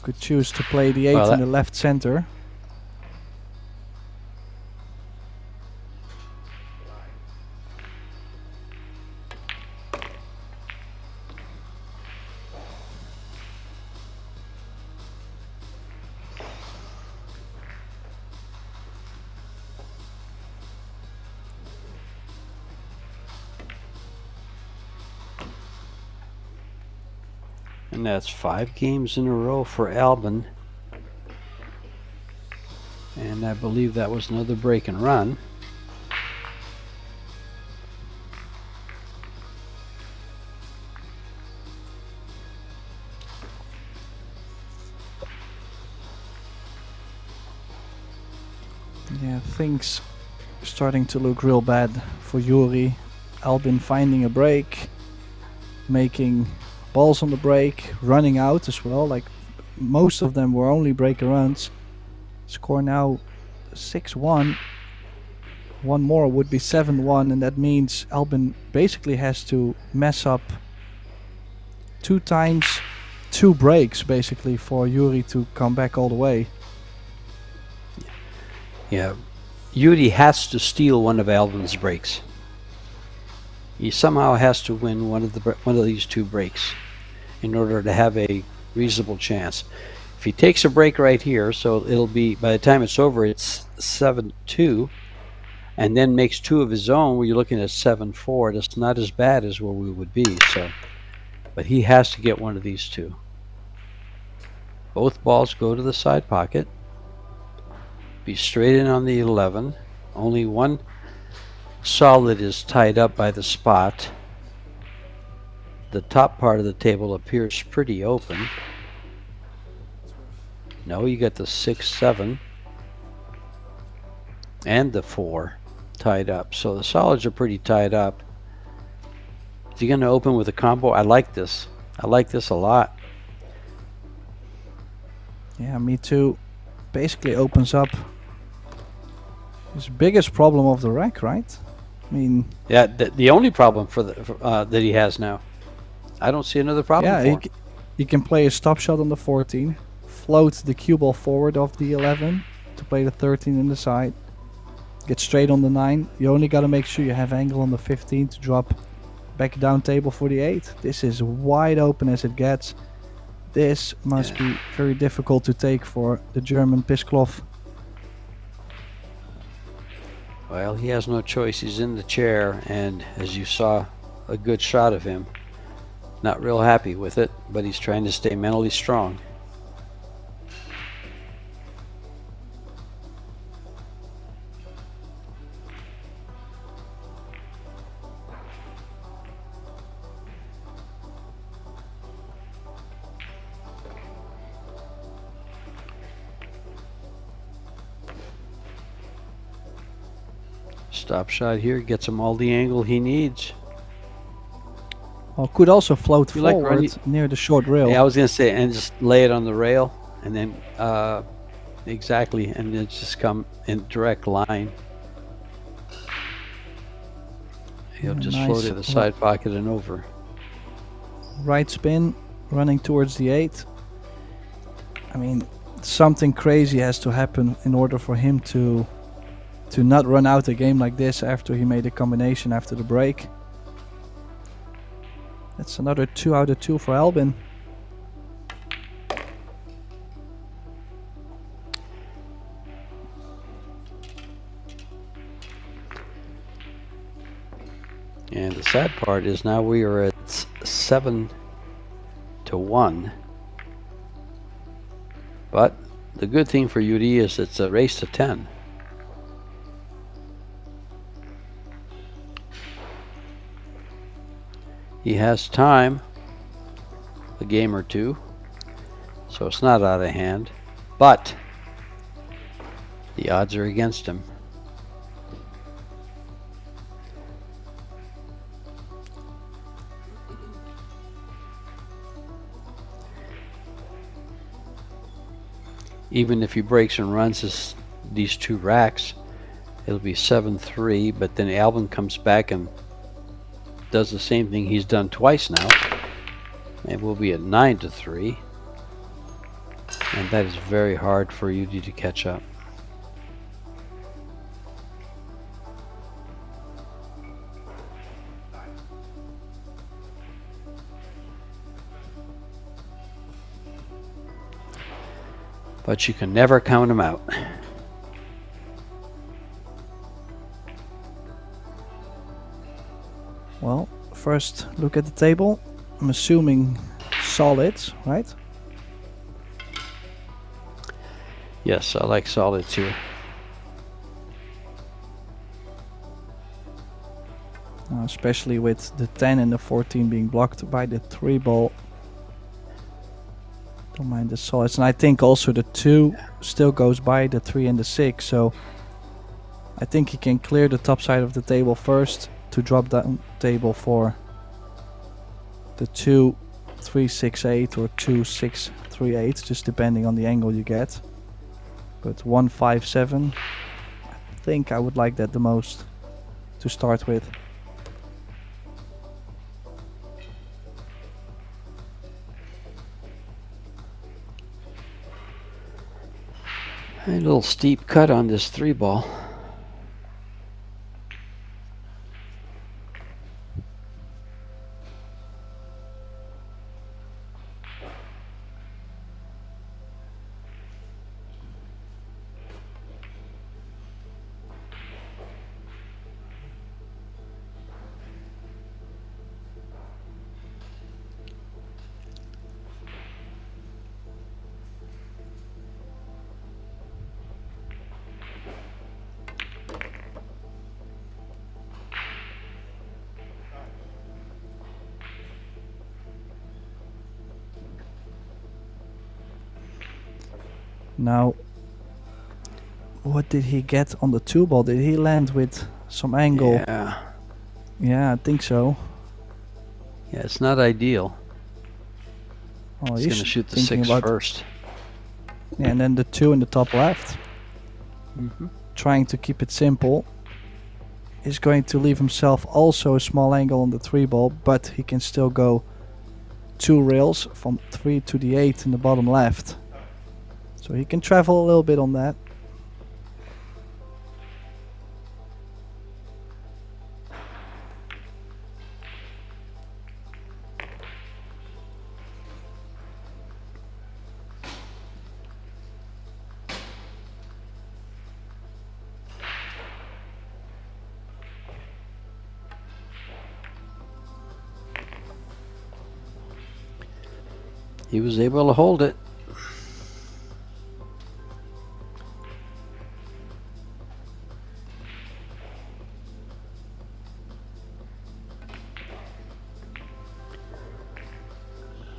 Speaker 1: Could choose to play the 8 in the left center.
Speaker 2: And that's 5 games in a row for Albin. And I believe that was another break and run.
Speaker 1: Yeah, things starting to look real bad for Yuri. Albin finding a break, making balls on the break, running out as well. Like most of them were only breaker runs. Score now 6-1. One more would be 7-1, and that means Albin basically has to mess up 2 times 2 breaks basically for Yuri to come back all the way.
Speaker 2: Yeah, Yuri has to steal one of Albin's breaks. He somehow has to win one of these 2 breaks in order to have a reasonable chance. If he takes a break right here, so it'll be, by the time it's over, it's 7-2, and then makes 2 of his own, where you're looking at 7-4. That's not as bad as where we would be. So, but he has to get one of these 2. Both balls go to the side pocket. Be straight in on the 11. Only one solid is tied up by the spot. The top part of the table appears pretty open. No, you got the 6-7 and the 4 tied up. So the solids are pretty tied up. Is he going to open with a combo? I like this. I like this a lot.
Speaker 1: Yeah, me too. Basically opens up his biggest problem of the rack, right? I mean,
Speaker 2: yeah, the only problem for that he has now. I don't see another problem for him.
Speaker 1: He can play a stop shot on the 14, float the cue ball forward of the 11 to play the 13 in the side, get straight on the 9. You only got to make sure you have angle on the 15 to drop back down table for the 8. This is wide open as it gets. This must be very difficult to take for the German Pisklov.
Speaker 2: Well, he has no choice. He's in the chair, and as you saw, a good shot of him. Not real happy with it, but he's trying to stay mentally strong. Stop shot here gets him all the angle he needs.
Speaker 1: Well, could also float
Speaker 2: You like
Speaker 1: forward
Speaker 2: running-
Speaker 1: near the short rail.
Speaker 2: Yeah, I was gonna say, and just lay it on the rail, and then exactly, and then just come in direct line. He'll just
Speaker 1: Nice.
Speaker 2: float in the side pocket and over.
Speaker 1: Right spin, running towards the 8. I mean, something crazy has to happen in order for him to not run out a game like this after he made a combination after the break. That's another 2 out of 2 for Albin.
Speaker 2: And the sad part is now we are at 7-1. But the good thing for Yuri is it's a race to 10. He has time, a game or two, so it's not out of hand, but the odds are against him. Even if he breaks and runs these 2 racks, it'll be 7-3, but then Alvin comes back and does the same thing he's done twice now, and we'll be at 9-3, and that is very hard for Yudi to catch up. But you can never count him out.
Speaker 1: Well, first look at the table. I'm assuming solids, right?
Speaker 2: Yes, I like solids here.
Speaker 1: Especially with the 10 and the 14 being blocked by the 3 ball. Don't mind the solids. And I think also the 2 still goes by the 3 and the 6. So I think he can clear the top side of the table first to drop down table for the 2-3-6-8 or 2-6-3-8, just depending on the angle you get. But 1-5-7, I think I would like that the most to start with.
Speaker 2: A little steep cut on this 3 ball.
Speaker 1: Now, what did he get on the 2 ball? Did he land with some angle?
Speaker 2: Yeah.
Speaker 1: Yeah, I think so.
Speaker 2: Yeah, it's not ideal.
Speaker 1: Oh,
Speaker 2: He's going to shoot the 6 first.
Speaker 1: Yeah, and then the 2 in the top left. Trying to keep it simple. Is going to leave himself also a small angle on the 3 ball, but he can still go 2 rails from 3 to the 8 in the bottom left. So he can travel a little bit on that.
Speaker 2: he was able to hold it.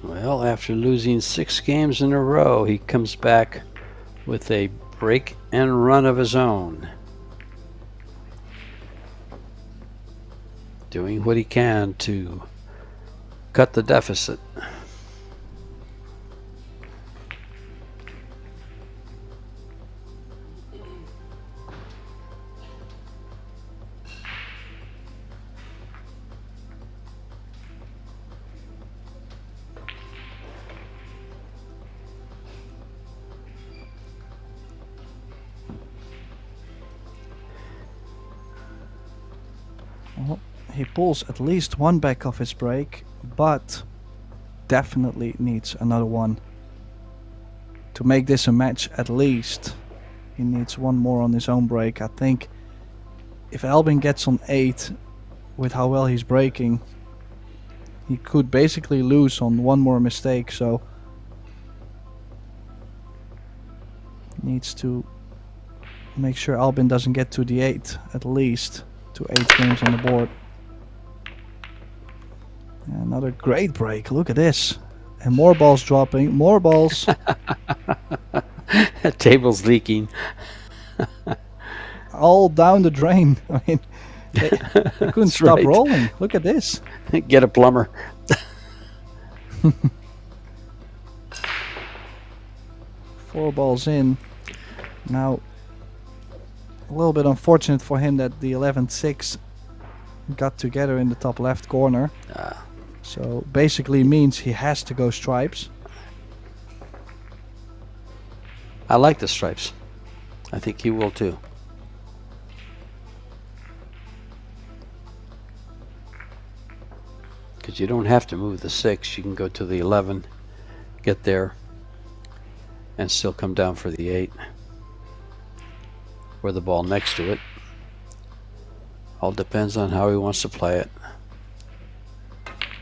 Speaker 2: Well, after losing 6 games in a row, he comes back with a break and run of his own, doing what he can to cut the deficit.
Speaker 1: Well, he pulls at least one back off his break, but definitely needs another one. To make this a match, at least he needs one more on his own break. I think if Albin gets on 8 with how well he's breaking, he could basically lose on one more mistake, so needs to make sure Albin doesn't get to the 8, at least to 8 games on the board. Another great break, look at this. And more balls dropping, more balls.
Speaker 2: That table's leaking.
Speaker 1: All down the drain. I mean, they couldn't stop rolling. Look at this.
Speaker 2: Get a plumber.
Speaker 1: 4 balls in. Now, a little bit unfortunate for him that the 11-6 got together in the top left corner. So basically means he has to go stripes.
Speaker 2: I like the stripes. I think he will too. Because you don't have to move the 6. You can go to the 11, get there, and still come down for the 8. Or the ball next to it. All depends on how he wants to play it.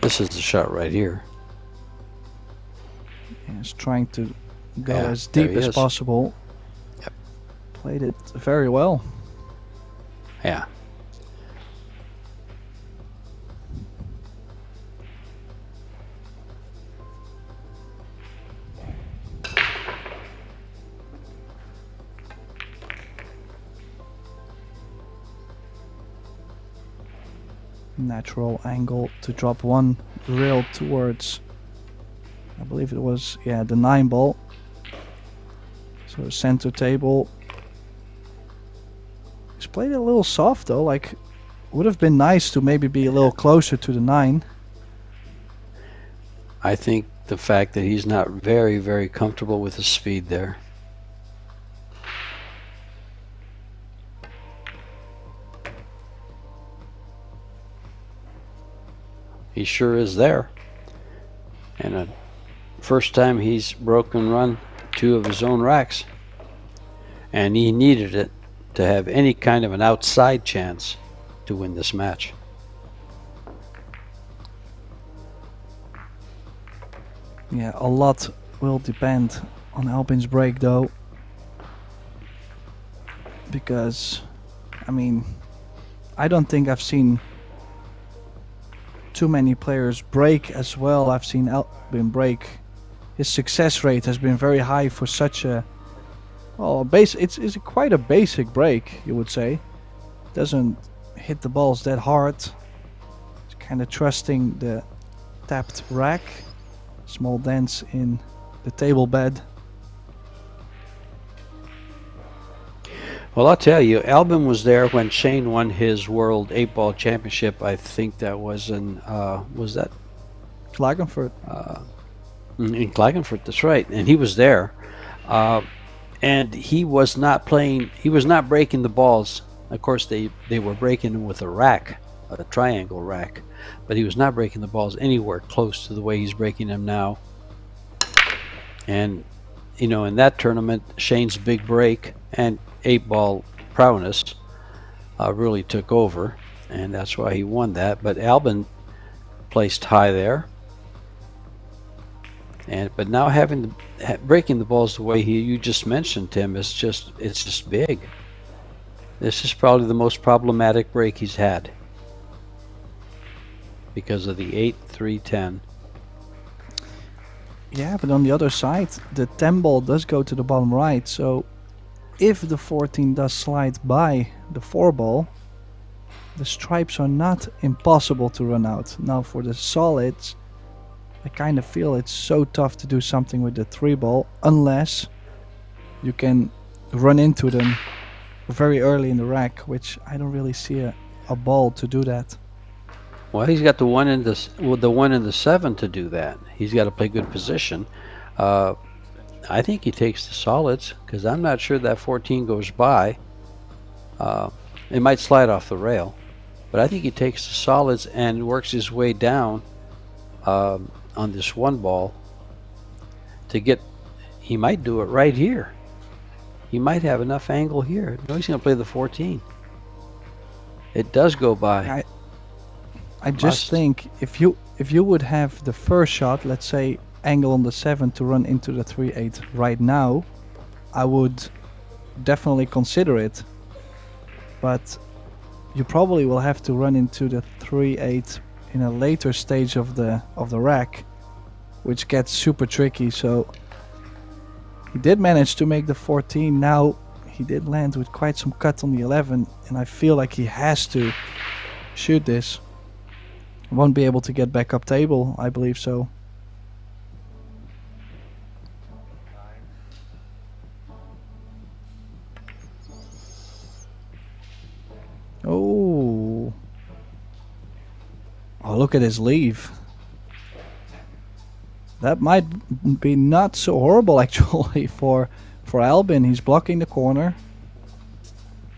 Speaker 2: This is the shot right here.
Speaker 1: He's trying to go
Speaker 2: Yeah,
Speaker 1: as deep
Speaker 2: there he
Speaker 1: as
Speaker 2: is.
Speaker 1: possible.
Speaker 2: Yep.
Speaker 1: Played it very well.
Speaker 2: Yeah.
Speaker 1: Natural angle to drop one rail towards, I believe it was, yeah, the 9 ball. So center table. He's played it a little soft though, like would have been nice to maybe be a little closer to the 9.
Speaker 2: I think the fact that he's not very, very comfortable with the speed there. He sure is there. And first time he's broken run 2 of his own racks. And he needed it to have any kind of an outside chance to win this match.
Speaker 1: Yeah, a lot will depend on Albin's break though. Because, I mean, I don't think I've seen too many players break as well. I've seen Albin break. His success rate has been very high for such a, well, it's quite a basic break, you would say. Doesn't hit the balls that hard. It's kind of trusting the tapped rack. Small dents in the table bed.
Speaker 2: Well, I'll tell you, Albin was there when Shane won his World 8-Ball Championship. I think that was in, was that?
Speaker 1: Klagenfurt.
Speaker 2: In Klagenfurt, that's right. And he was there. And he was not playing, he was not breaking the balls. Of course, they were breaking them with a rack, a triangle rack. But he was not breaking the balls anywhere close to the way he's breaking them now. And, you know, in that tournament, Shane's big break and 8-ball prowess really took over, and that's why he won that. But Albin placed high there. But now breaking the balls the way you just mentioned, Tim, is it's just big. This is probably the most problematic break he's had because of the 8-3-10.
Speaker 1: Yeah, but on the other side, the 10 ball does go to the bottom right, so if the 14 does slide by the 4 ball, the stripes are not impossible to run out. Now for the solids, I kind of feel it's so tough to do something with the 3 ball unless you can run into them very early in the rack, which I don't really see a ball to do that.
Speaker 2: Well, he's got the 1 and the 7 to do that. He's got to play good position. I think he takes the solids because I'm not sure that 14 goes by. It might slide off the rail, but I think he takes the solids and works his way down on this 1 ball to get. He might do it right here. He might have enough angle here. No, he's going to play the 14. It does go by.
Speaker 1: I just think if you would have the first shot, let's say angle on the 7 to run into the 3-8 right now, I would definitely consider it. But you probably will have to run into the 3-8 in a later stage of the rack, which gets super tricky. So he did manage to make the 14. Now he did land with quite some cut on the 11, and I feel like he has to shoot this. Won't be able to get back up table, I believe so. Oh, look at his leave. That might be not so horrible actually for Albin. He's blocking the corner.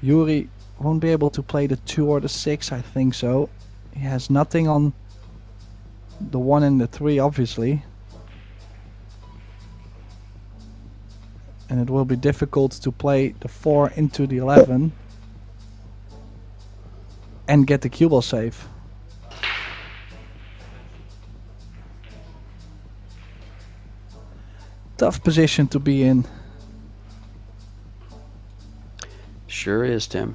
Speaker 1: Yuri won't be able to play the 2 or the 6, I think so. He has nothing on the 1 and the 3, obviously. And it will be difficult to play the 4 into the 11 and get the cue ball safe. Tough position to be in.
Speaker 2: Sure is, Tim.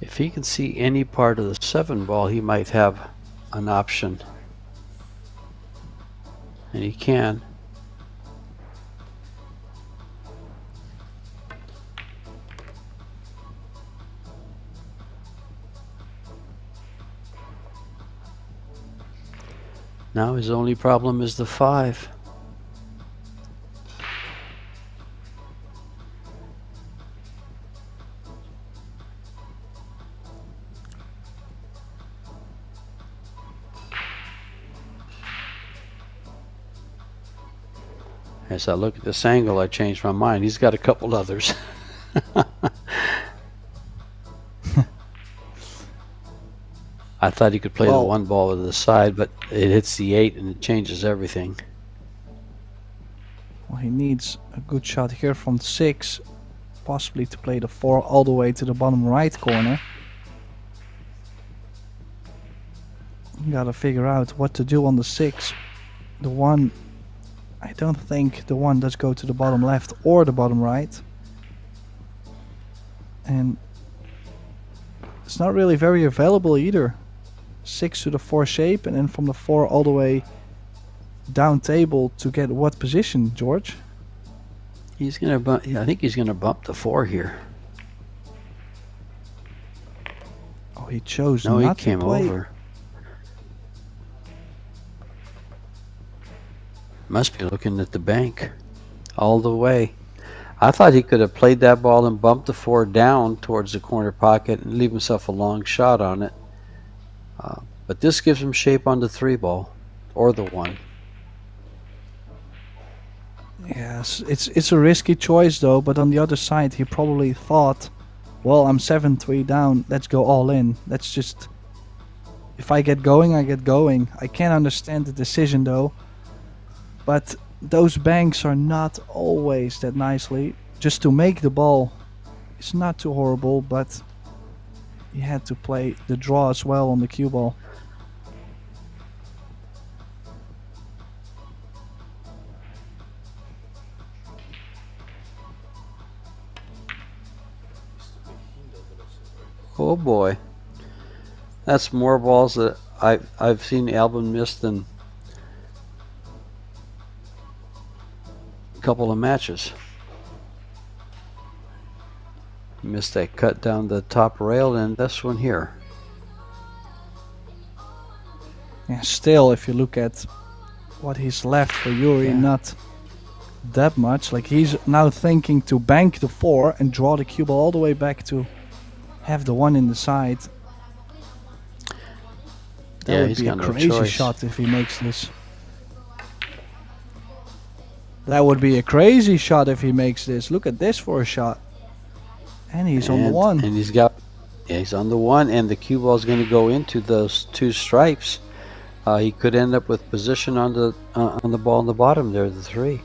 Speaker 2: If he can see any part of the 7 ball, he might have an option. And he can. Now his only problem is the 5. As I look at this angle, I changed my mind. He's got a couple others. I thought he could play the 1 ball to the side, but it hits the 8 and it changes everything.
Speaker 1: Well, he needs a good shot here from 6, possibly to play the 4 all the way to the bottom right corner. You gotta figure out what to do on the 6. The 1, I don't think the 1 does go to the bottom left or the bottom right. And it's not really very available either. 6 to the 4 shape, and then from the 4 all the way down table to get what position, George?
Speaker 2: He's gonna bump. Yeah, I think he's gonna bump the 4 here.
Speaker 1: Oh, he chose
Speaker 2: no,
Speaker 1: not
Speaker 2: he came
Speaker 1: to play.
Speaker 2: Over. Must be looking at the bank all the way. I thought he could have played that ball and bumped the 4 down towards the corner pocket and leave himself a long shot on it. But this gives him shape on the 3 ball or the 1.
Speaker 1: Yes, it's a risky choice though, but on the other side he probably thought, well, I'm 7-3 down, let's go all in. Let's just, if I get going, I get going. I can understand the decision though, but those banks are not always that nicely. Just to make the ball is not too horrible, but he had to play the draw as well on the cue ball.
Speaker 2: Oh boy, that's more balls that I've seen Albin miss than a couple of matches. Missed that cut down the top rail, and this one here.
Speaker 1: Yeah, still, if you look at what he's left for Yuri, not that much. Like, he's now thinking to bank the 4 and draw the cue ball all the way back to have the 1 in the side. That would be a crazy shot if he makes this. That would be a crazy shot if he makes this. Look at this for a shot. And he's on the 1.
Speaker 2: And he's on the 1, and the cue ball is going to go into those 2 stripes. He could end up with position on the ball on the bottom there, the 3.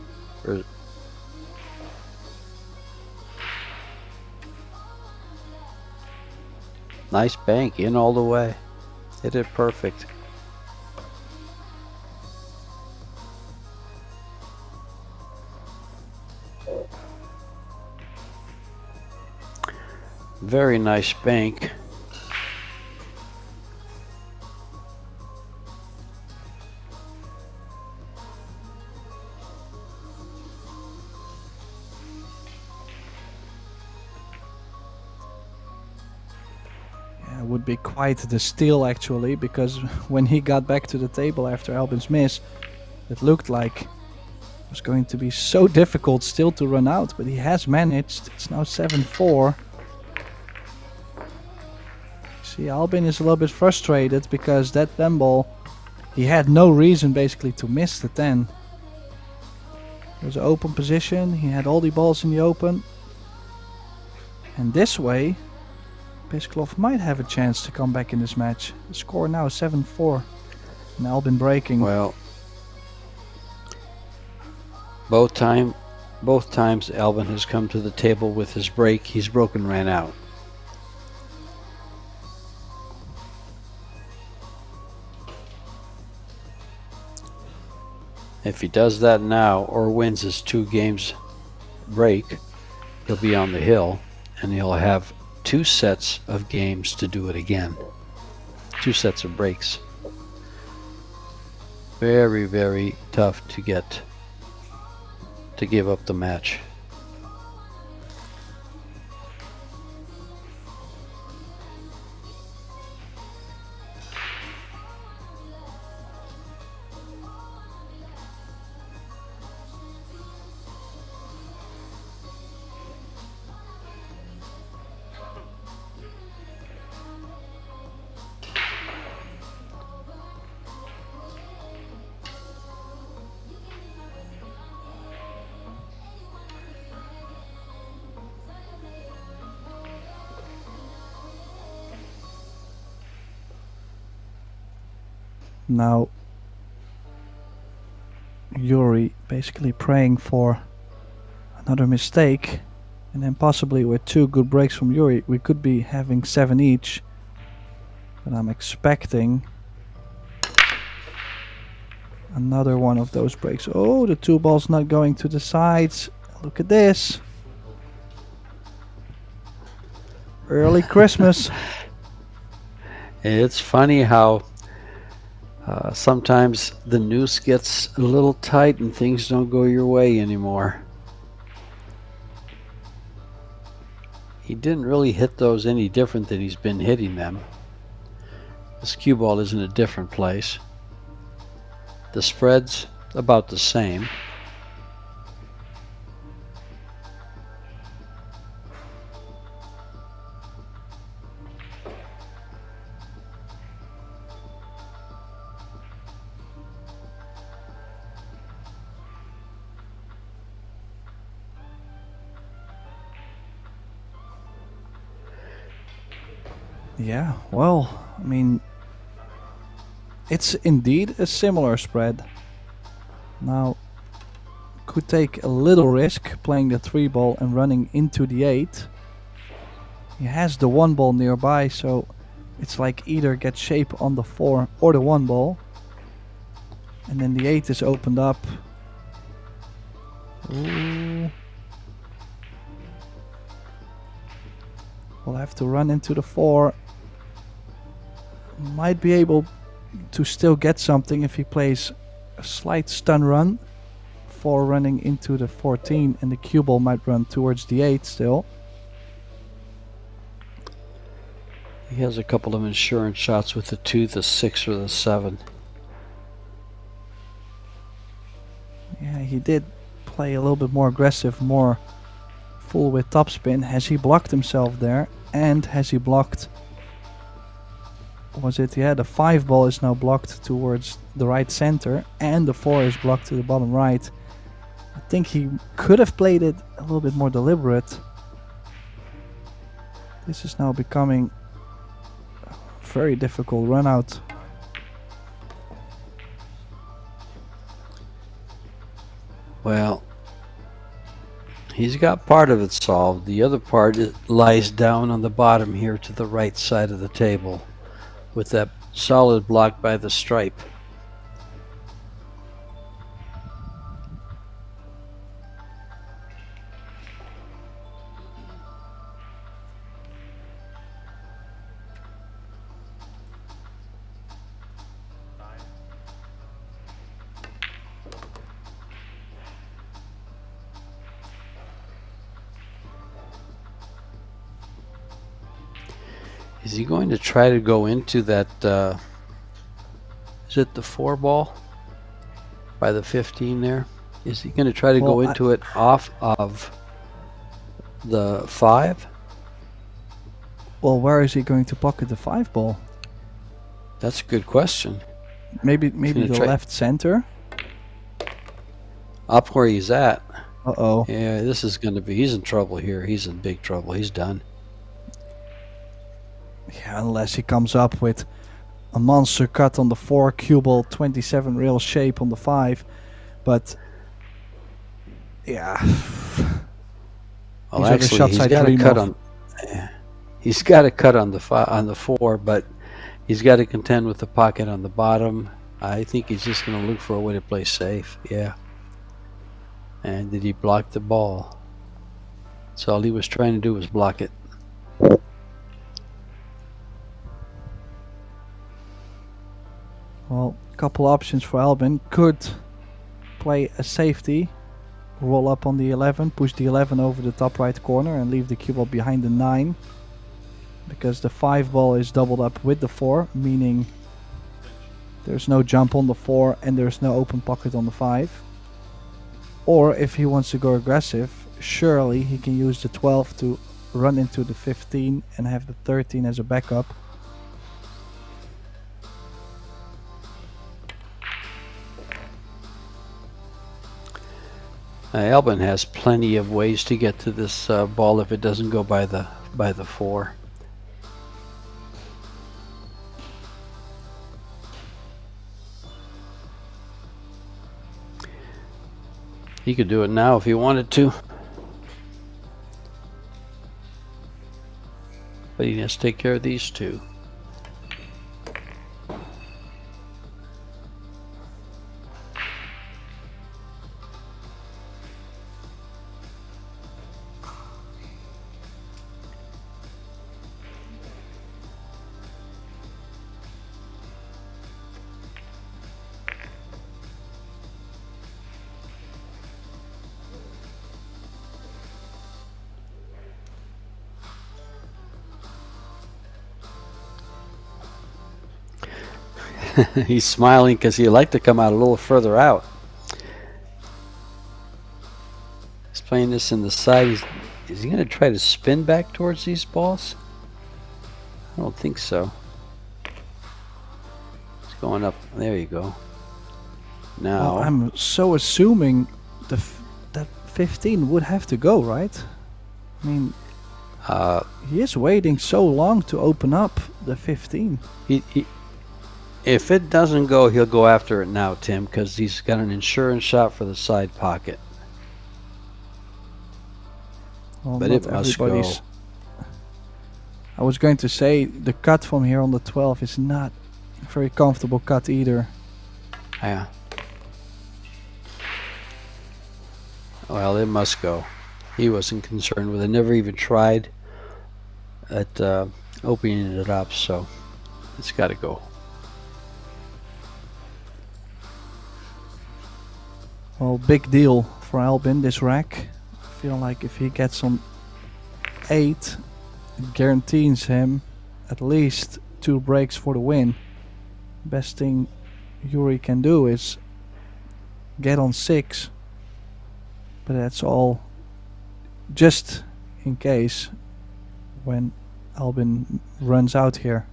Speaker 2: Nice bank in all the way. Hit it perfect. Very nice bank.
Speaker 1: It would be quite the steal actually, because when he got back to the table after Albin's miss, it looked like it was going to be so difficult still to run out, but he has managed. It's now 7-4. See, Albin is a little bit frustrated because that 10 ball, he had no reason basically to miss the 10. It was an open position, he had all the balls in the open, and this way Pisklov might have a chance to come back in this match. The score now is 7-4 and Albin breaking.
Speaker 2: Well, both times Albin has come to the table with his break, he's broken, ran out. If he does that now or wins his 2 games break, he'll be on the hill and he'll have 2 sets of games to do it again. 2 sets of breaks. Very, very tough to give up the match.
Speaker 1: Now Yuri basically praying for another mistake, and then possibly with 2 good breaks from Yuri we could be having 7 each, but I'm expecting another one of those breaks. Oh, the 2 balls not going to the sides. Look at this. Early Christmas.
Speaker 2: It's funny how sometimes the noose gets a little tight and things don't go your way anymore. He didn't really hit those any different than he's been hitting them. This cue ball is in a different place. The spread's about the same.
Speaker 1: Yeah, well, I mean, it's indeed a similar spread. Now, could take a little risk playing the 3 ball and running into the 8. He has the 1 ball nearby, so it's like either get shape on the 4 or the 1 ball. And then the 8 is opened up. Ooh. We'll have to run into the 4. Might be able to still get something if he plays a slight stun run. 4 running into the 14, and the cue ball might run towards the 8 still.
Speaker 2: He has a couple of insurance shots with the 2, the 6, or the 7.
Speaker 1: Yeah, he did play a little bit more aggressive, more full with topspin. Has he blocked himself there? And has he blocked... Was it? Yeah, the 5 ball is now blocked towards the right center, and the 4 is blocked to the bottom right. I think he could have played it a little bit more deliberate. This is now becoming a very difficult run out.
Speaker 2: Well, he's got part of it solved. The other part lies down on the bottom here to the right side of the table, with that solid block by the stripe. Is he going to try to go into that, is it the 4 ball by the 15 there? Is he going to try to go into it off of the 5?
Speaker 1: Well, where is he going to pocket the 5 ball?
Speaker 2: That's a good question.
Speaker 1: Maybe the left center?
Speaker 2: Up where he's at.
Speaker 1: Uh-oh.
Speaker 2: Yeah, this is going to be, he's in trouble here. He's in big trouble. He's done.
Speaker 1: Yeah, unless he comes up with a monster cut on the 4, cue ball, 27 real shape on the 5. But yeah,
Speaker 2: well, actually, he's got a cut on. He's got a cut on the 4, but he's got to contend with the pocket on the bottom. I think he's just going to look for a way to play safe. Yeah. And did he block the ball? So all he was trying to do was block it.
Speaker 1: Well, a couple options for Albin. Could play a safety, roll up on the 11, push the 11 over the top right corner and leave the cue ball behind the 9. Because the 5 ball is doubled up with the 4, meaning there's no jump on the 4 and there's no open pocket on the 5. Or if he wants to go aggressive, surely he can use the 12 to run into the 15 and have the 13 as a backup.
Speaker 2: Albin has plenty of ways to get to this ball if it doesn't go by the 4. He could do it now if he wanted to, but he has to take care of these 2. He's smiling because he'd like to come out a little further out. He's playing this in the side. Is he going to try to spin back towards these balls? I don't think so. It's going up. There you go. Now,
Speaker 1: well, I'm so assuming that 15 would have to go, right? I mean, he is waiting so long to open up the 15.
Speaker 2: If it doesn't go, he'll go after it now, Tim, because he's got an insurance shot for the side pocket.
Speaker 1: Well,
Speaker 2: but it must go.
Speaker 1: I was going to say the cut from here on the 12 is not a very comfortable cut either.
Speaker 2: Yeah. Well, it must go. He wasn't concerned with it. Never even tried at opening it up, so it's got to go.
Speaker 1: Well, big deal for Albin, this rack. I feel like if he gets on 8, it guarantees him at least 2 breaks for the win. Best thing Yuri can do is get on 6, but that's all just in case when Albin runs out here.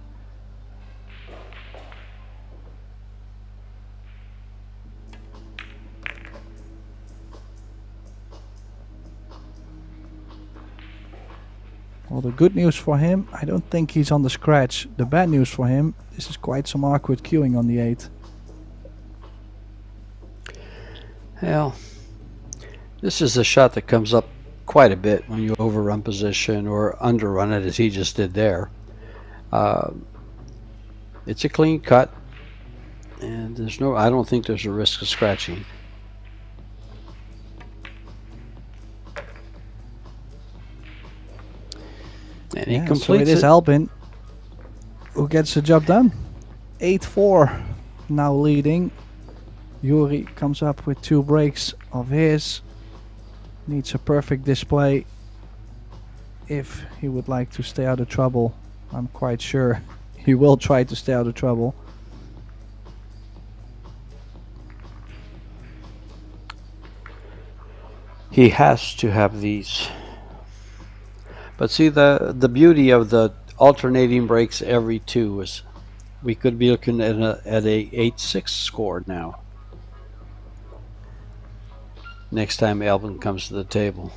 Speaker 1: Well, the good news for him, I don't think he's on the scratch. The bad news for him, this is quite some awkward queuing on the 8.
Speaker 2: Well, this is a shot that comes up quite a bit when you overrun position or underrun it, as he just did there. It's a clean cut, and I don't think there's a risk of scratching. And he completes
Speaker 1: so it is Albin who gets the job done. 8-4 now leading. Yuri comes up with 2 breaks of his. Needs a perfect display if he would like to stay out of trouble. I'm quite sure he will try to stay out of trouble.
Speaker 2: He has to have these. But see, the beauty of the alternating breaks every 2 is we could be looking at a 8-6 score now. Next time Albin comes to the table.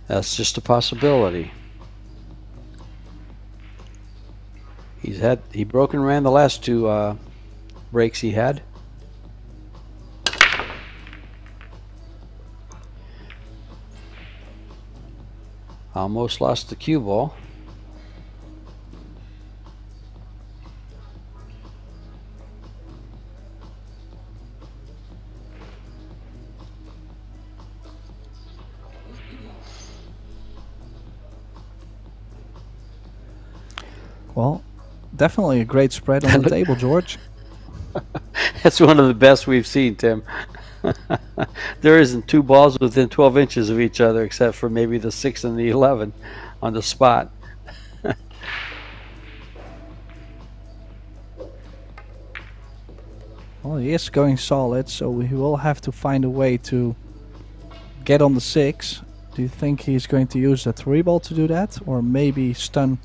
Speaker 2: That's just a possibility. He broke and ran the last 2 breaks he had. Almost lost the cue ball.
Speaker 1: Well, definitely a great spread on the table, George.
Speaker 2: That's one of the best we've seen, Tim. There isn't 2 balls within 12 inches of each other except for maybe the 6 and the 11 on the spot.
Speaker 1: Well, he is going solid, so he will have to find a way to get on the 6. Do you think he's going to use the 3 ball to do that? Or maybe stun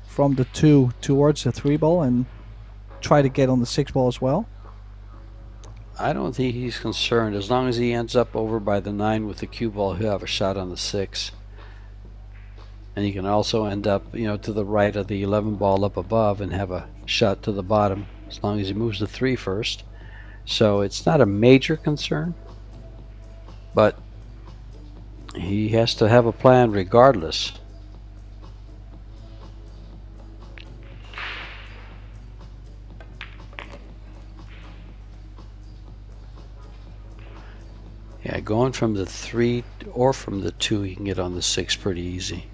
Speaker 1: from the 2 towards the 3 ball and try to get on the 6 ball as well?
Speaker 2: I don't think he's concerned. As long as he ends up over by the 9 with the cue ball, he'll have a shot on the 6. And he can also end up, to the right of the 11 ball up above and have a shot to the bottom, as long as he moves the 3 first. So it's not a major concern, but he has to have a plan regardless. Yeah, going from the 3 or from the 2, he can get on the 6 pretty easy.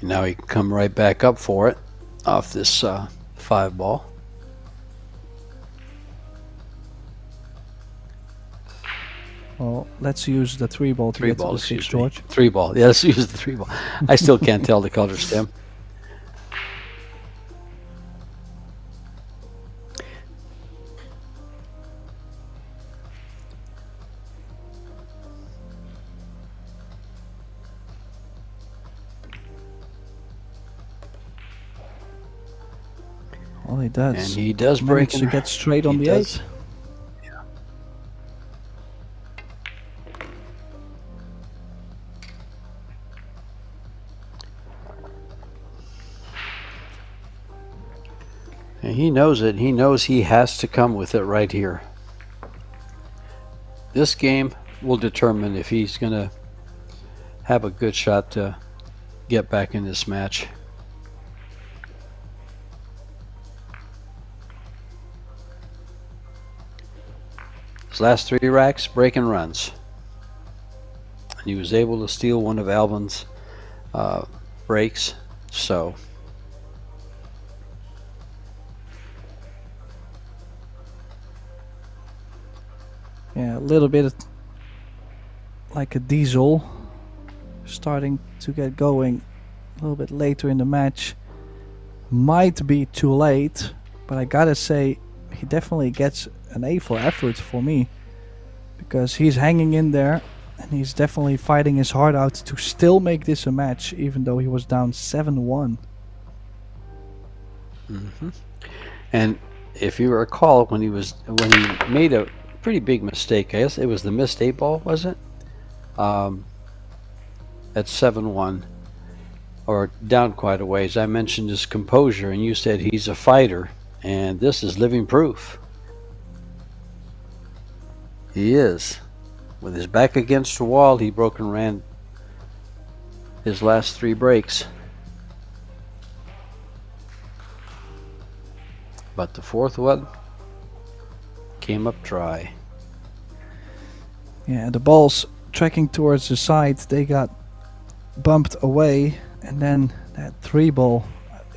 Speaker 2: Now he can come right back up for it off this 5 ball.
Speaker 1: Well, let's use the 3 ball to
Speaker 2: Three
Speaker 1: get
Speaker 2: ball,
Speaker 1: to the 6,
Speaker 2: excuse me.
Speaker 1: George.
Speaker 2: 3 ball. Yeah, let's use the 3 ball. I still can't tell the colors, Tim.
Speaker 1: Well, he does.
Speaker 2: And he does break
Speaker 1: Manage to get straight on the 8.
Speaker 2: Yeah. And he knows it. He knows he has to come with it right here. This game will determine if he's going to have a good shot to get back in this match. His last 3 racks, break and runs. And he was able to steal one of Albin's breaks, so.
Speaker 1: Yeah, a little bit like a diesel. Starting to get going a little bit later in the match. Might be too late, but I gotta say he definitely gets an A for effort for me, because he's hanging in there and he's definitely fighting his heart out to still make this a match, even though he was down 7-1.
Speaker 2: And if you recall, when he made a pretty big mistake, I guess it was the missed 8 ball, was it? At 7-1, or down quite a ways, I mentioned his composure, and you said he's a fighter, and this is living proof. He is. With his back against the wall, he broke and ran his last 3 breaks. But the 4th one came up dry.
Speaker 1: Yeah, the balls tracking towards the side, they got bumped away, and then that 3 ball,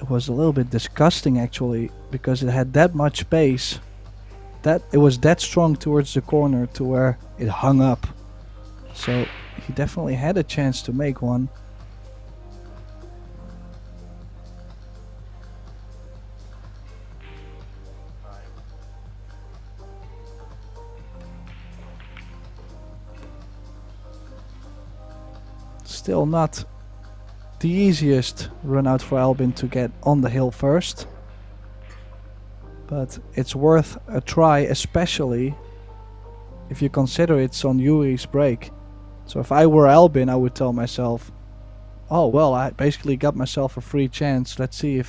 Speaker 1: it was a little bit disgusting actually, because it had that much space, that it was that strong towards the corner to where it hung up. So he definitely had a chance to make one. Still not the easiest run out for Albin to get on the hill first, but it's worth a try, especially if you consider it's on Yuri's break. So if I were Albin, I would tell myself, oh well, I basically got myself a free chance, let's see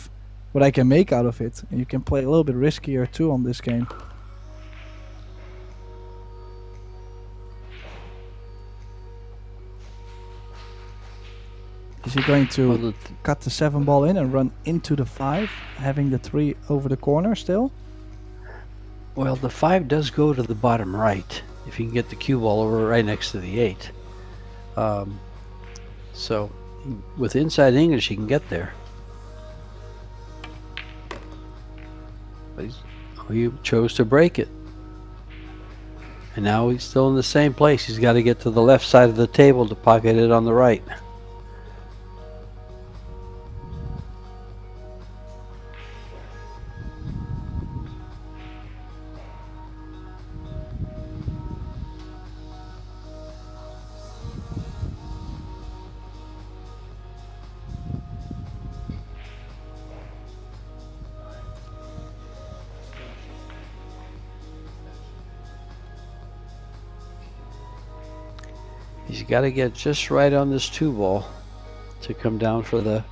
Speaker 1: what I can make out of it. And you can play a little bit riskier too on this game. Is he going to cut the 7 ball in and run into the 5, having the 3 over the corner still?
Speaker 2: Well, the 5 does go to the bottom right, if you can get the cue ball over right next to the 8. So with inside English, he can get there. But he chose to break it. And now he's still in the same place. He's got to get to the left side of the table to pocket it on the right. He's got to get just right on this 2 ball to come down for the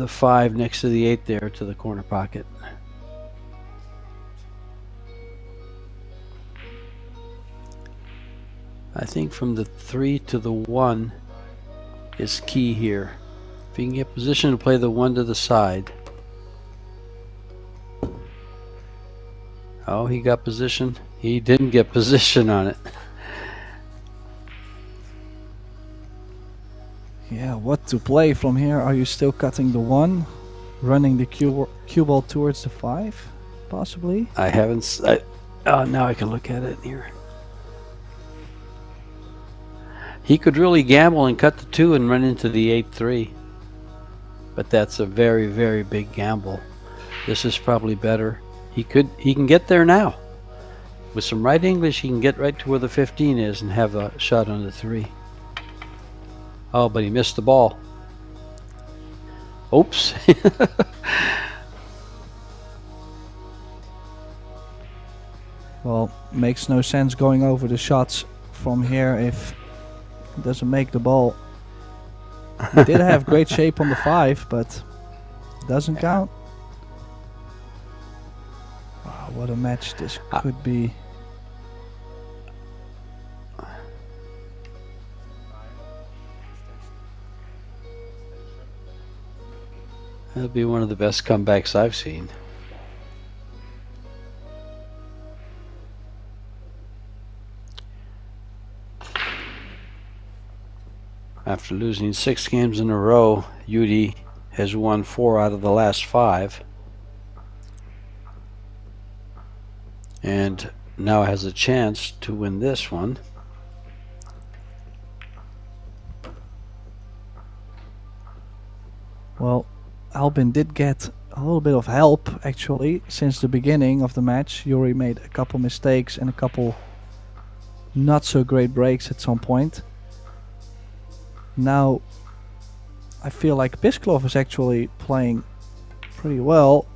Speaker 2: 5 next to the 8 there to the corner pocket. I think from the 3 to the 1 is key here. If you can get position to play the 1 to the side. Oh, he got position. He didn't get position on it.
Speaker 1: Yeah, what to play from here? Are you still cutting the 1, running the cue ball towards the 5, possibly?
Speaker 2: I haven't. Now I can look at it here. He could really gamble and cut the 2 and run into the 8-3. But that's a very, very big gamble. This is probably better. He can get there now. With some right English, he can get right to where the 15 is and have a shot on the 3. Oh, but he missed the ball. Oops.
Speaker 1: Well, makes no sense going over the shots from here if it doesn't make the ball. He did have great shape on the 5, but it doesn't count. Wow, what a match this could be.
Speaker 2: That'll be one of the best comebacks I've seen. After losing 6 games in a row, Yudi has won 4 out of the last 5. And now has a chance to win this one.
Speaker 1: Well, Albin did get a little bit of help actually since the beginning of the match. Yuri made a couple mistakes and a couple not so great breaks at some point. Now I feel like Pisklov is actually playing pretty well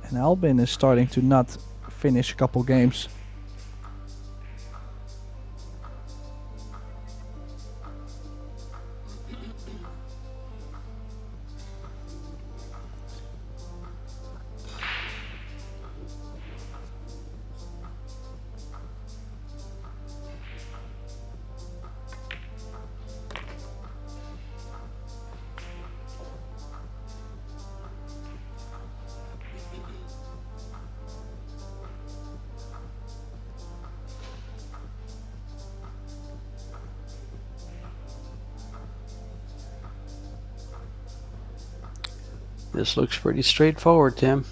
Speaker 1: and Albin is starting to not finish a couple games.
Speaker 2: This looks pretty straightforward, Tim.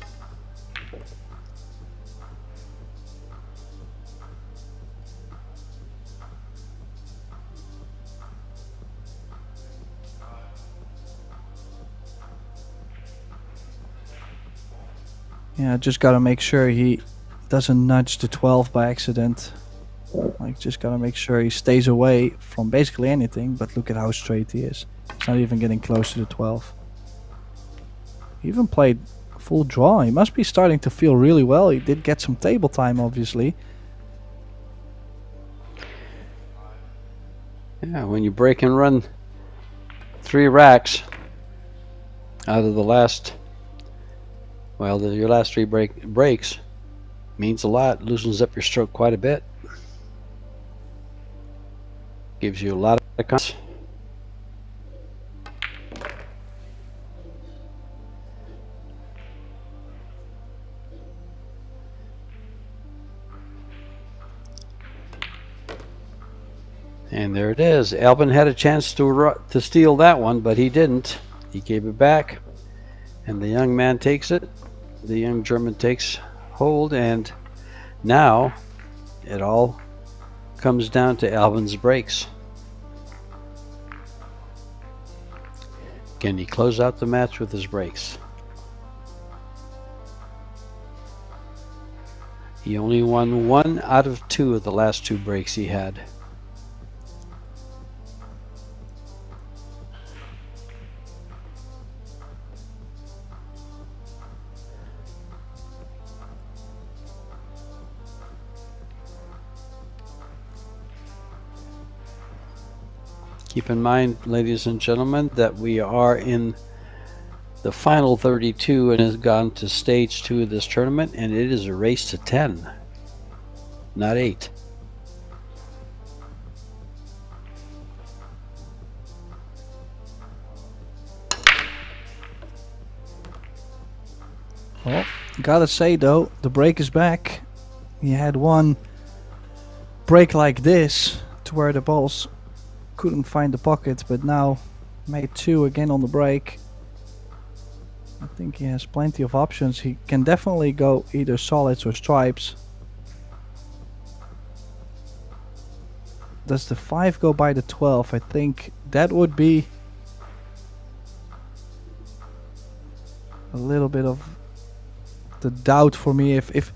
Speaker 1: Yeah, just gotta make sure he doesn't nudge the 12 by accident. Like, just gotta make sure he stays away from basically anything, but look at how straight he is. He's not even getting close to the 12. He even played full draw. He must be starting to feel really well. He did get some table time, obviously.
Speaker 2: Yeah, when you break and run 3 racks out of the last, well, your last 3 breaks means a lot. Loosens up your stroke quite a bit. Gives you a lot of confidence. And there it is. Albin had a chance to steal that one, but he didn't. He gave it back, and the young man takes it. The young German takes hold, and now it all comes down to Albin's breaks. Can he close out the match with his breaks? He only won 1 out of 2 of the last 2 breaks he had. Keep in mind, ladies and gentlemen, that we are in the final 32 and has gone to stage 2 of this tournament, and it is a race to 10, not 8.
Speaker 1: Well, gotta say though, the break is back. He had one break like this to where the balls couldn't find the pocket, but now made 2 again on the break. I think he has plenty of options. He can definitely go either solids or stripes. does the 5 go by the 12? I think that would be a little bit of the doubt for me. If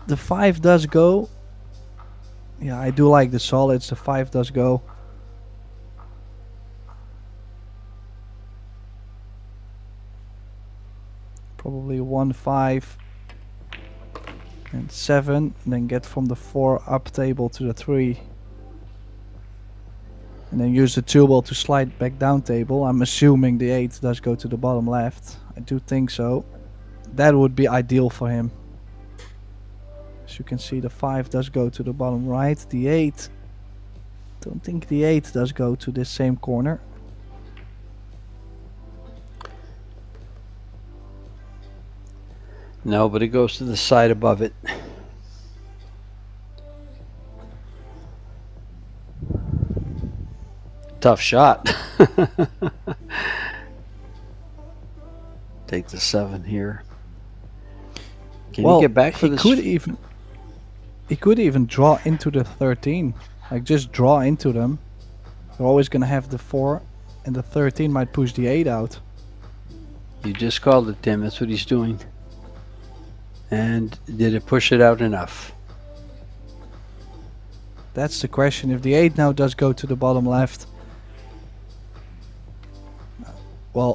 Speaker 1: the 5 does go, yeah, I do like the solids. The 5 does go. Probably 1, 5 and 7, and then get from the 4 up table to the 3, and then use the 2 ball to slide back down table. I'm assuming the 8 does go to the bottom left. I do think so. That would be ideal for him. As you can see, the 5 does go to the bottom right. The 8, don't think the 8 does go to this same corner.
Speaker 2: No, but it goes to the side above it. Tough shot. Take the 7 here. Can you get back for this?
Speaker 1: He could even draw into the 13. Like just draw into them. You're always gonna have the 4, and the 13 might push the 8 out.
Speaker 2: You just called it, Tim. That's what he's doing. And did it push it out enough?
Speaker 1: That's the question. If the 8 now does go to the bottom left, well,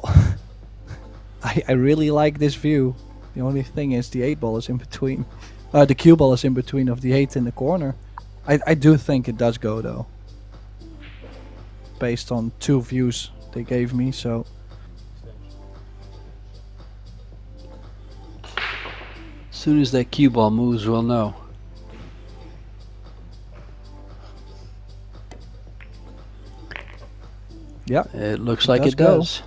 Speaker 1: I really like this view. The only thing is the 8 ball is in between. The cue ball is in between of the 8 in the corner. I do think it does go though, based on 2 views they gave me. So
Speaker 2: as soon as that cue ball moves, we'll know.
Speaker 1: yeah,
Speaker 2: It looks like it does.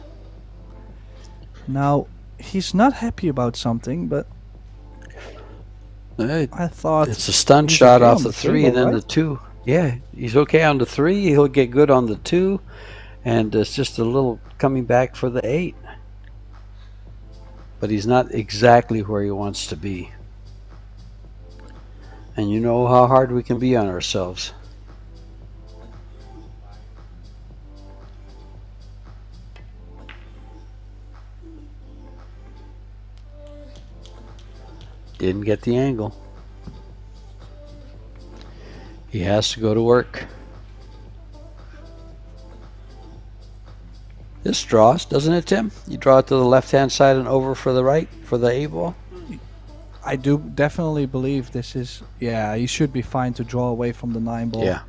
Speaker 1: Now he's not happy about something, but I thought
Speaker 2: it's a stun
Speaker 1: he's
Speaker 2: shot
Speaker 1: okay
Speaker 2: off
Speaker 1: on
Speaker 2: the
Speaker 1: the
Speaker 2: 3
Speaker 1: table,
Speaker 2: and then
Speaker 1: right?
Speaker 2: the 2. Yeah, he's okay on the 3. He'll get good on the 2, and it's just a little coming back for the 8. But he's not exactly where he wants to be. And you know how hard we can be on ourselves. Didn't get the angle. He has to go to work. This draws, doesn't it, Tim? You draw it to the left-hand side and over for the right, for the 8 ball?
Speaker 1: I do definitely believe this is, yeah, he should be fine to draw away from the 9 ball.
Speaker 2: Yeah.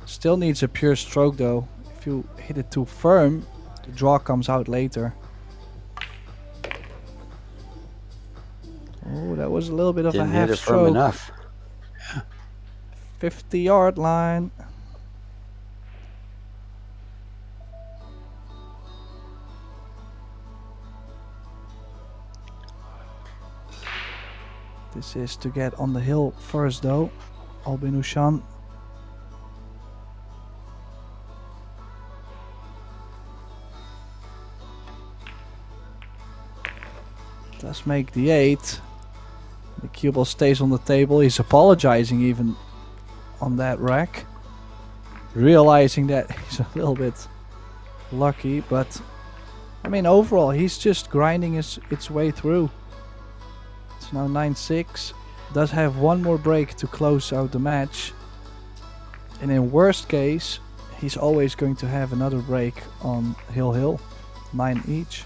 Speaker 1: Still needs a pure stroke though. If you hit it too firm, the draw comes out later. Oh, that was a little bit of
Speaker 2: Didn't
Speaker 1: a half
Speaker 2: hit it
Speaker 1: stroke.
Speaker 2: firm enough.
Speaker 1: 50-yard line. This is to get on the hill first though. Albin Ouschan. Does make the 8. The cue ball stays on the table. He's apologizing even on that rack. Realizing that he's a little bit lucky, but I mean overall he's just grinding its way through. It's now 9-6. Does have one more break to close out the match. And in worst case, he's always going to have another break on Hill. 9 each.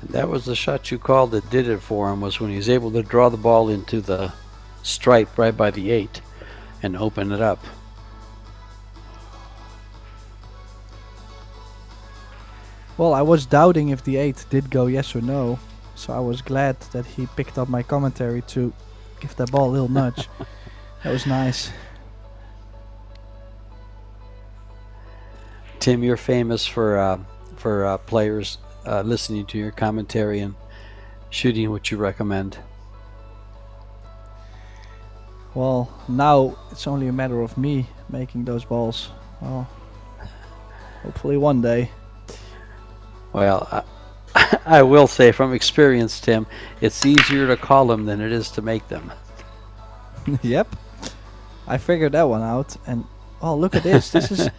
Speaker 2: That was the shot you called that did it for him, was when he was able to draw the ball into the stripe right by the 8 and open it up.
Speaker 1: Well, I was doubting if the 8 did go yes or no, so I was glad that he picked up my commentary to give that ball a little nudge. That was nice.
Speaker 2: Tim, you're famous for players listening to your commentary and shooting what you recommend.
Speaker 1: Well, now it's only a matter of me making those balls. Well, hopefully one day.
Speaker 2: Well, I will say from experience, Tim, it's easier to call them than it is to make them.
Speaker 1: Yep. I figured that one out. And oh, look at this. This is.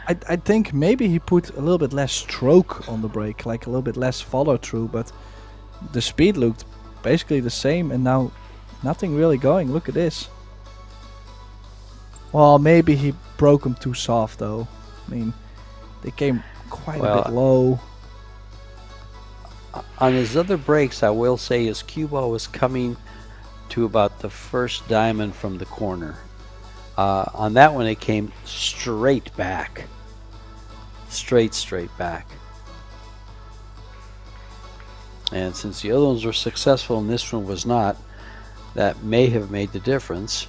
Speaker 1: I think maybe he put a little bit less stroke on the break, like a little bit less follow through, but the speed looked basically the same, and now nothing really going. Look at this. Well, maybe he broke them too soft though. I mean, they came quite a bit low.
Speaker 2: On his other breaks, I will say his cue ball was coming to about the first diamond from the corner. On that one, it came straight back. Straight back. And since the other ones were successful and this one was not, that may have made the difference.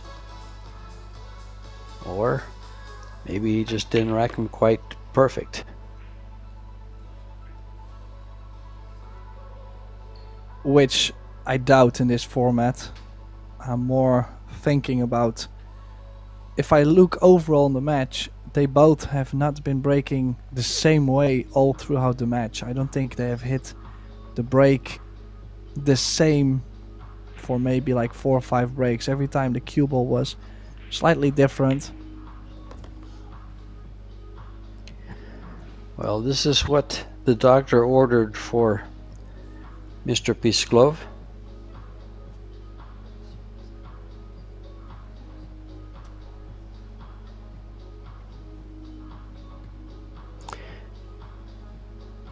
Speaker 2: Or maybe he just didn't rack them quite perfect.
Speaker 1: Which I doubt in this format. I'm more thinking about, if I look overall in the match, they both have not been breaking the same way all throughout the match. I don't think they have hit the break the same for maybe like 4 or 5 breaks. Every time the cue ball was slightly different.
Speaker 2: Well, this is what the doctor ordered for Mr. Pisklov.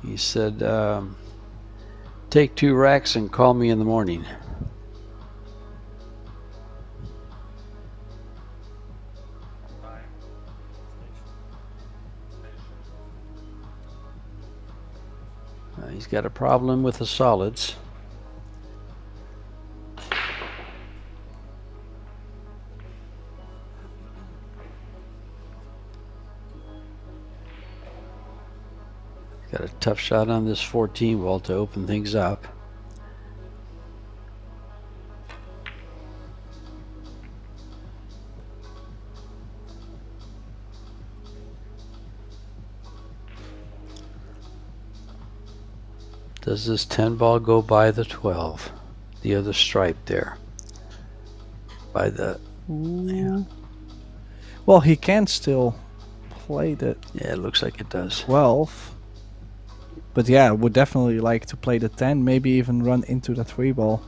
Speaker 2: He said, take 2 racks and call me in the morning. He's got a problem with the solids. Got a tough shot on this 14 ball to open things up. Does this 10 ball go by the 12? The other stripe there. By the... Yeah.
Speaker 1: Well, he can still play the...
Speaker 2: Yeah, it looks like it does.
Speaker 1: 12. But yeah, would definitely like to play the 10, maybe even run into the 3 ball.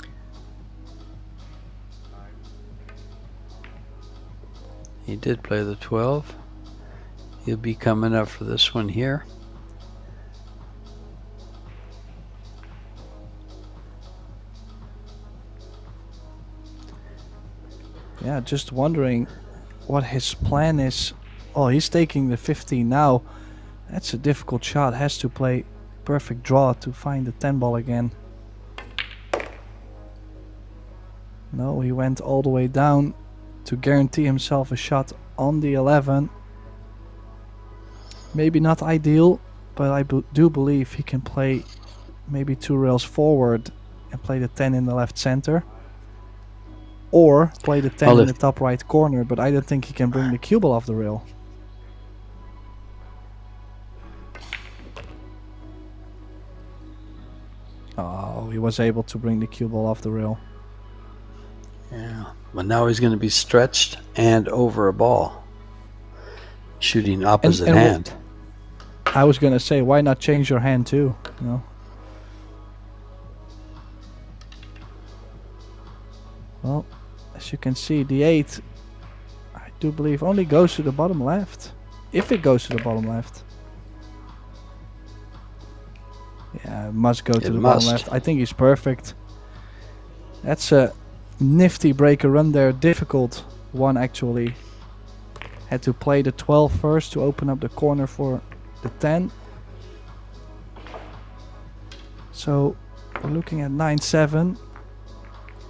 Speaker 2: He did play the 12. He'll be coming up for this one here.
Speaker 1: Yeah, just wondering what his plan is. Oh, he's taking the 15 now. That's a difficult shot. Has to play perfect draw to find the 10 ball again. No, he went all the way down to guarantee himself a shot on the 11. Maybe not ideal, but I do believe he can play maybe 2 rails forward and play the 10 in the left center. Or play the 10 in the top right corner, but I don't think he can bring the cue ball off the rail. Oh, he was able to bring the cue ball off the rail.
Speaker 2: Yeah, but now he's going to be stretched and over a ball. Shooting opposite hand.
Speaker 1: I was going to say, why not change your hand too? You know? Well, as you can see, the 8, I do believe, only goes to the bottom left. If it goes to the bottom left. Yeah, it must go to the bottom left. I think he's perfect. That's a nifty breaker run there. Difficult one, actually. Had to play the 12 first to open up the corner for the 10. So, we're looking at 9-7.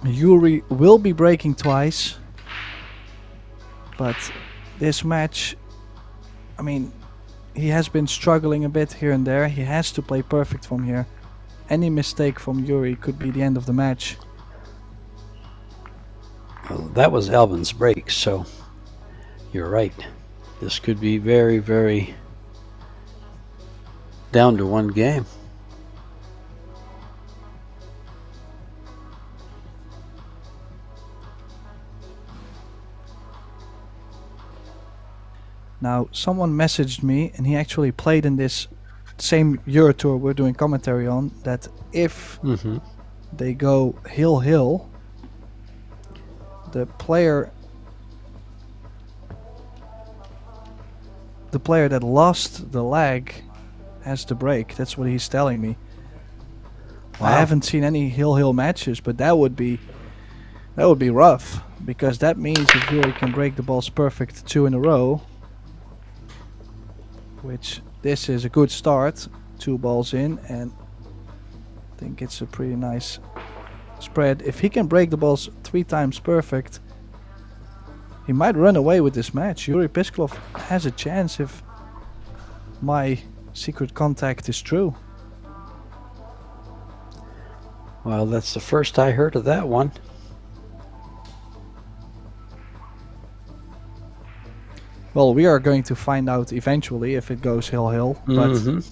Speaker 1: Yuri will be breaking twice, but this match, I mean, he has been struggling a bit here and there. He has to play perfect from here. Any mistake from Yuri could be the end of the match.
Speaker 2: Well, that was Albin's break, so you're right. This could be very, very down to one game.
Speaker 1: Now, someone messaged me, and he actually played in this same EuroTour we're doing commentary on, that if they go hill-hill, the player that lost the leg has to break. That's what he's telling me.
Speaker 2: Wow.
Speaker 1: I haven't seen any hill-hill matches, but that would be rough, because that means if Yuri can break the balls perfect 2 in a row, which this is a good start, 2 balls in, and I think it's a pretty nice spread. If he can break the balls 3 times perfect, he might run away with this match. Yuri Pisklov has a chance if my secret contact is true.
Speaker 2: Well, that's the first I heard of that one.
Speaker 1: Well, we are going to find out eventually if it goes hill-hill, but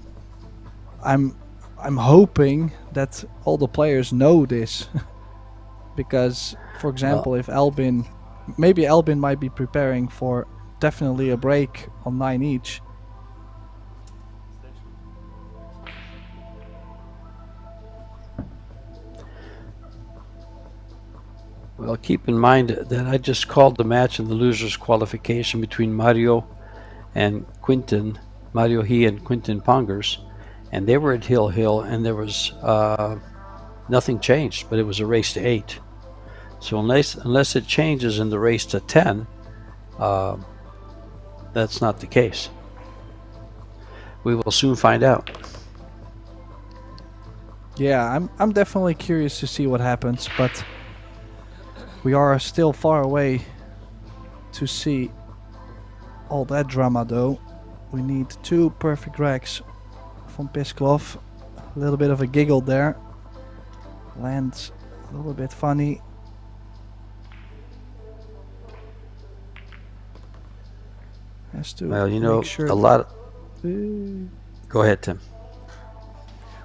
Speaker 1: I'm hoping that all the players know this. Because, for example, if Albin, maybe Albin might be preparing for definitely a break on 9 each.
Speaker 2: Well, keep in mind that I just called the match in the losers qualification between Mario and Quintin, Mario He and Quintin Pongers, and they were at hill-hill, and there was nothing changed, but it was a race to 8. So unless it changes in the race to 10, that's not the case. We will soon find out.
Speaker 1: Yeah, I'm definitely curious to see what happens, but we are still far away to see all that drama though. We need 2 perfect racks from Pisklov. A little bit of a giggle there. Lands a little bit funny. Has to
Speaker 2: Well, you know,
Speaker 1: make sure
Speaker 2: a lot of... Go ahead, Tim.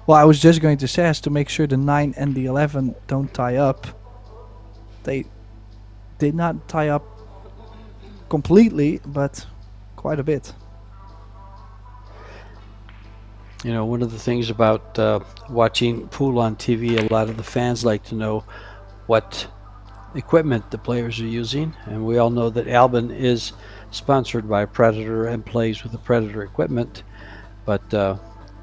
Speaker 1: Well, I was just going to say, has to make sure the 9 and the 11 don't tie up. They did not tie up completely, but quite a bit.
Speaker 2: You know, one of the things about watching pool on TV, a lot of the fans like to know what equipment the players are using, and we all know that Albin is sponsored by Predator and plays with the Predator equipment, but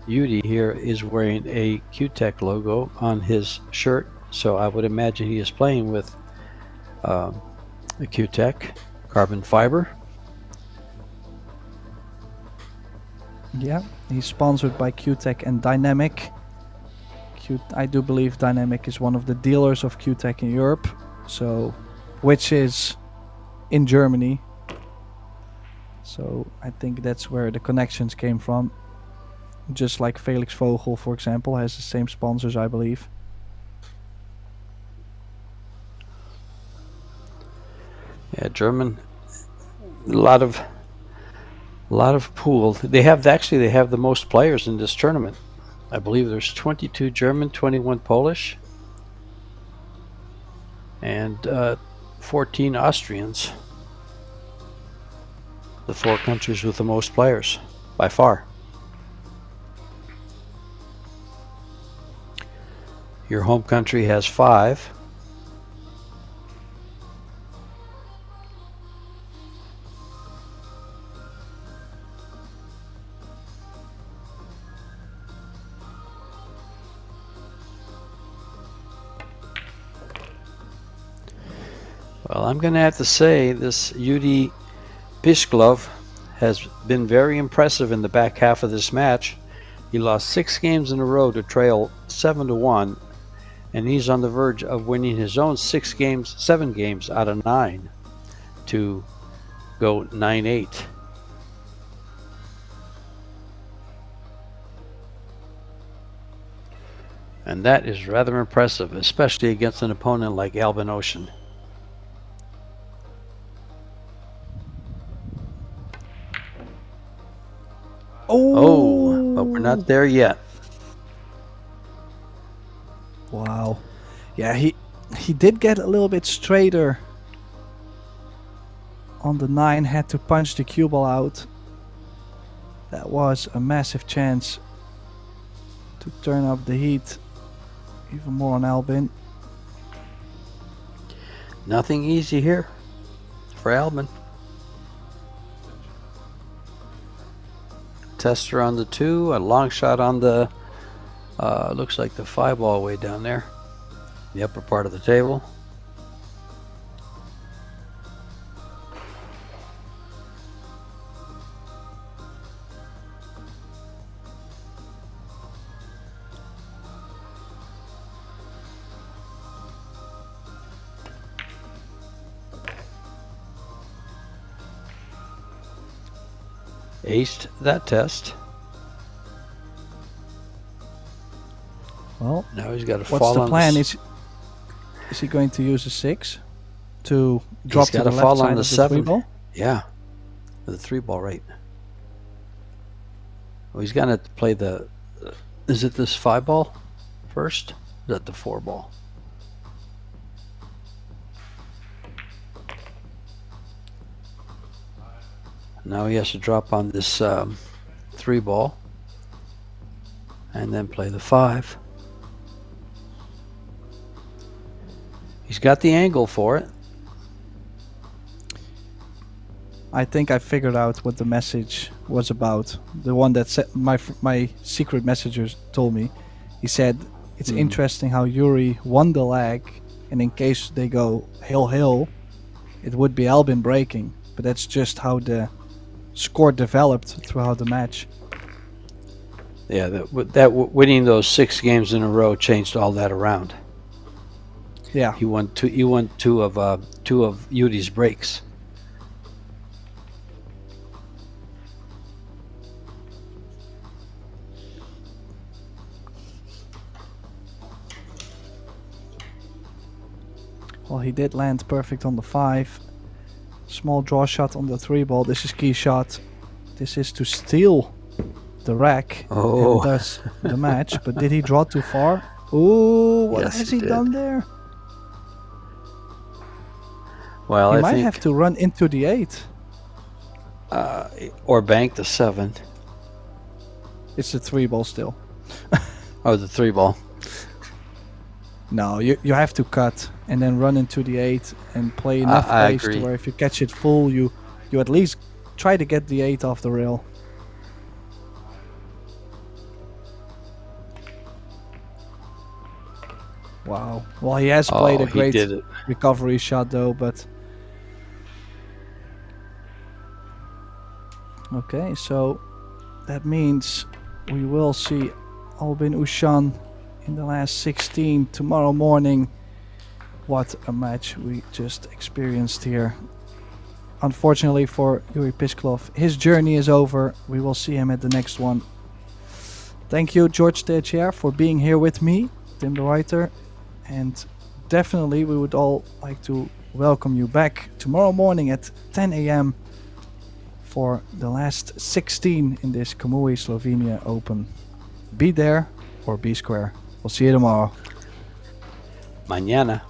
Speaker 2: Yudi here is wearing a Q-Tech logo on his shirt, so I would imagine he is playing with a Q-Tech carbon fiber.
Speaker 1: Yeah, he's sponsored by Q-Tech and Dynamic. I do believe Dynamic is one of the dealers of Q-Tech in Europe, so which is in Germany. So I think that's where the connections came from. Just like Felix Vogel, for example, has the same sponsors, I believe.
Speaker 2: Yeah, German. A lot of pool. They have the most players in this tournament. I believe there's 22 German, 21 Polish, and 14 Austrians. The 4 countries with the most players by far. Your home country has 5. Well, I'm going to have to say this Yudi Pisklov has been very impressive in the back half of this match. He lost 6 games in a row to trail 7-1, and he's on the verge of winning his own 7 games out of 9 to go 9-8. And that is rather impressive, especially against an opponent like Albin Ouschan.
Speaker 1: Oh,
Speaker 2: But we're not there yet.
Speaker 1: Wow. Yeah, he did get a little bit straighter on the 9, had to punch the cue ball out. That was a massive chance to turn up the heat even more on Albin.
Speaker 2: Nothing easy here for Albin. Tester on the 2, a long shot on the looks like the 5 ball way down there, the upper part of the table. Aced that test.
Speaker 1: Well,
Speaker 2: now he's got to
Speaker 1: what's
Speaker 2: fall
Speaker 1: the
Speaker 2: on
Speaker 1: plan?
Speaker 2: Is
Speaker 1: he going to use a 6 to drop to the left
Speaker 2: fall
Speaker 1: side
Speaker 2: on the
Speaker 1: of the
Speaker 2: 7
Speaker 1: 3 ball?
Speaker 2: Yeah, with the 3 ball right. Well, he's gonna play the. Is it this 5 ball first? Is that the 4 ball? Now he has to drop on this 3 ball and then play the 5. He's got the angle for it.
Speaker 1: I think I figured out what the message was about. The one that my secret messengers told me. He said it's interesting how Yuri won the leg, and in case they go hill, it would be Albin breaking. But that's just how the score developed throughout the match.
Speaker 2: Yeah, that winning those 6 games in a row changed all that around.
Speaker 1: Yeah,
Speaker 2: he won two of Yuri's breaks.
Speaker 1: Well, he did land perfect on the 5. Small draw shot on the 3 ball. This is key shot. This is to steal the rack.
Speaker 2: Oh,
Speaker 1: and thus the match. But did he draw too far? Oh, what
Speaker 2: yes,
Speaker 1: has he done there?
Speaker 2: Well,
Speaker 1: he
Speaker 2: I
Speaker 1: might
Speaker 2: think
Speaker 1: have to run into the 8.
Speaker 2: Or bank the 7.
Speaker 1: It's the 3 ball still.
Speaker 2: Oh, the 3 ball.
Speaker 1: No, you have to cut and then run into the 8 and play enough
Speaker 2: I
Speaker 1: pace
Speaker 2: agree.
Speaker 1: to where if you catch it full, you at least try to get the 8 off the rail. Wow. Well, he has played a great recovery shot though, but okay, so that means we will see Albin Ouschan in the last 16 tomorrow morning. What a match we just experienced here. Unfortunately for Yuri Pisklov, his journey is over. We will see him at the next one. Thank you, George Techier, for being here with me, Tim the Writer, and definitely we would all like to welcome you back tomorrow morning at 10 a.m. for the last 16 in this Kamui Slovenia Open. Be there or be square. We'll see you tomorrow.
Speaker 2: Mañana.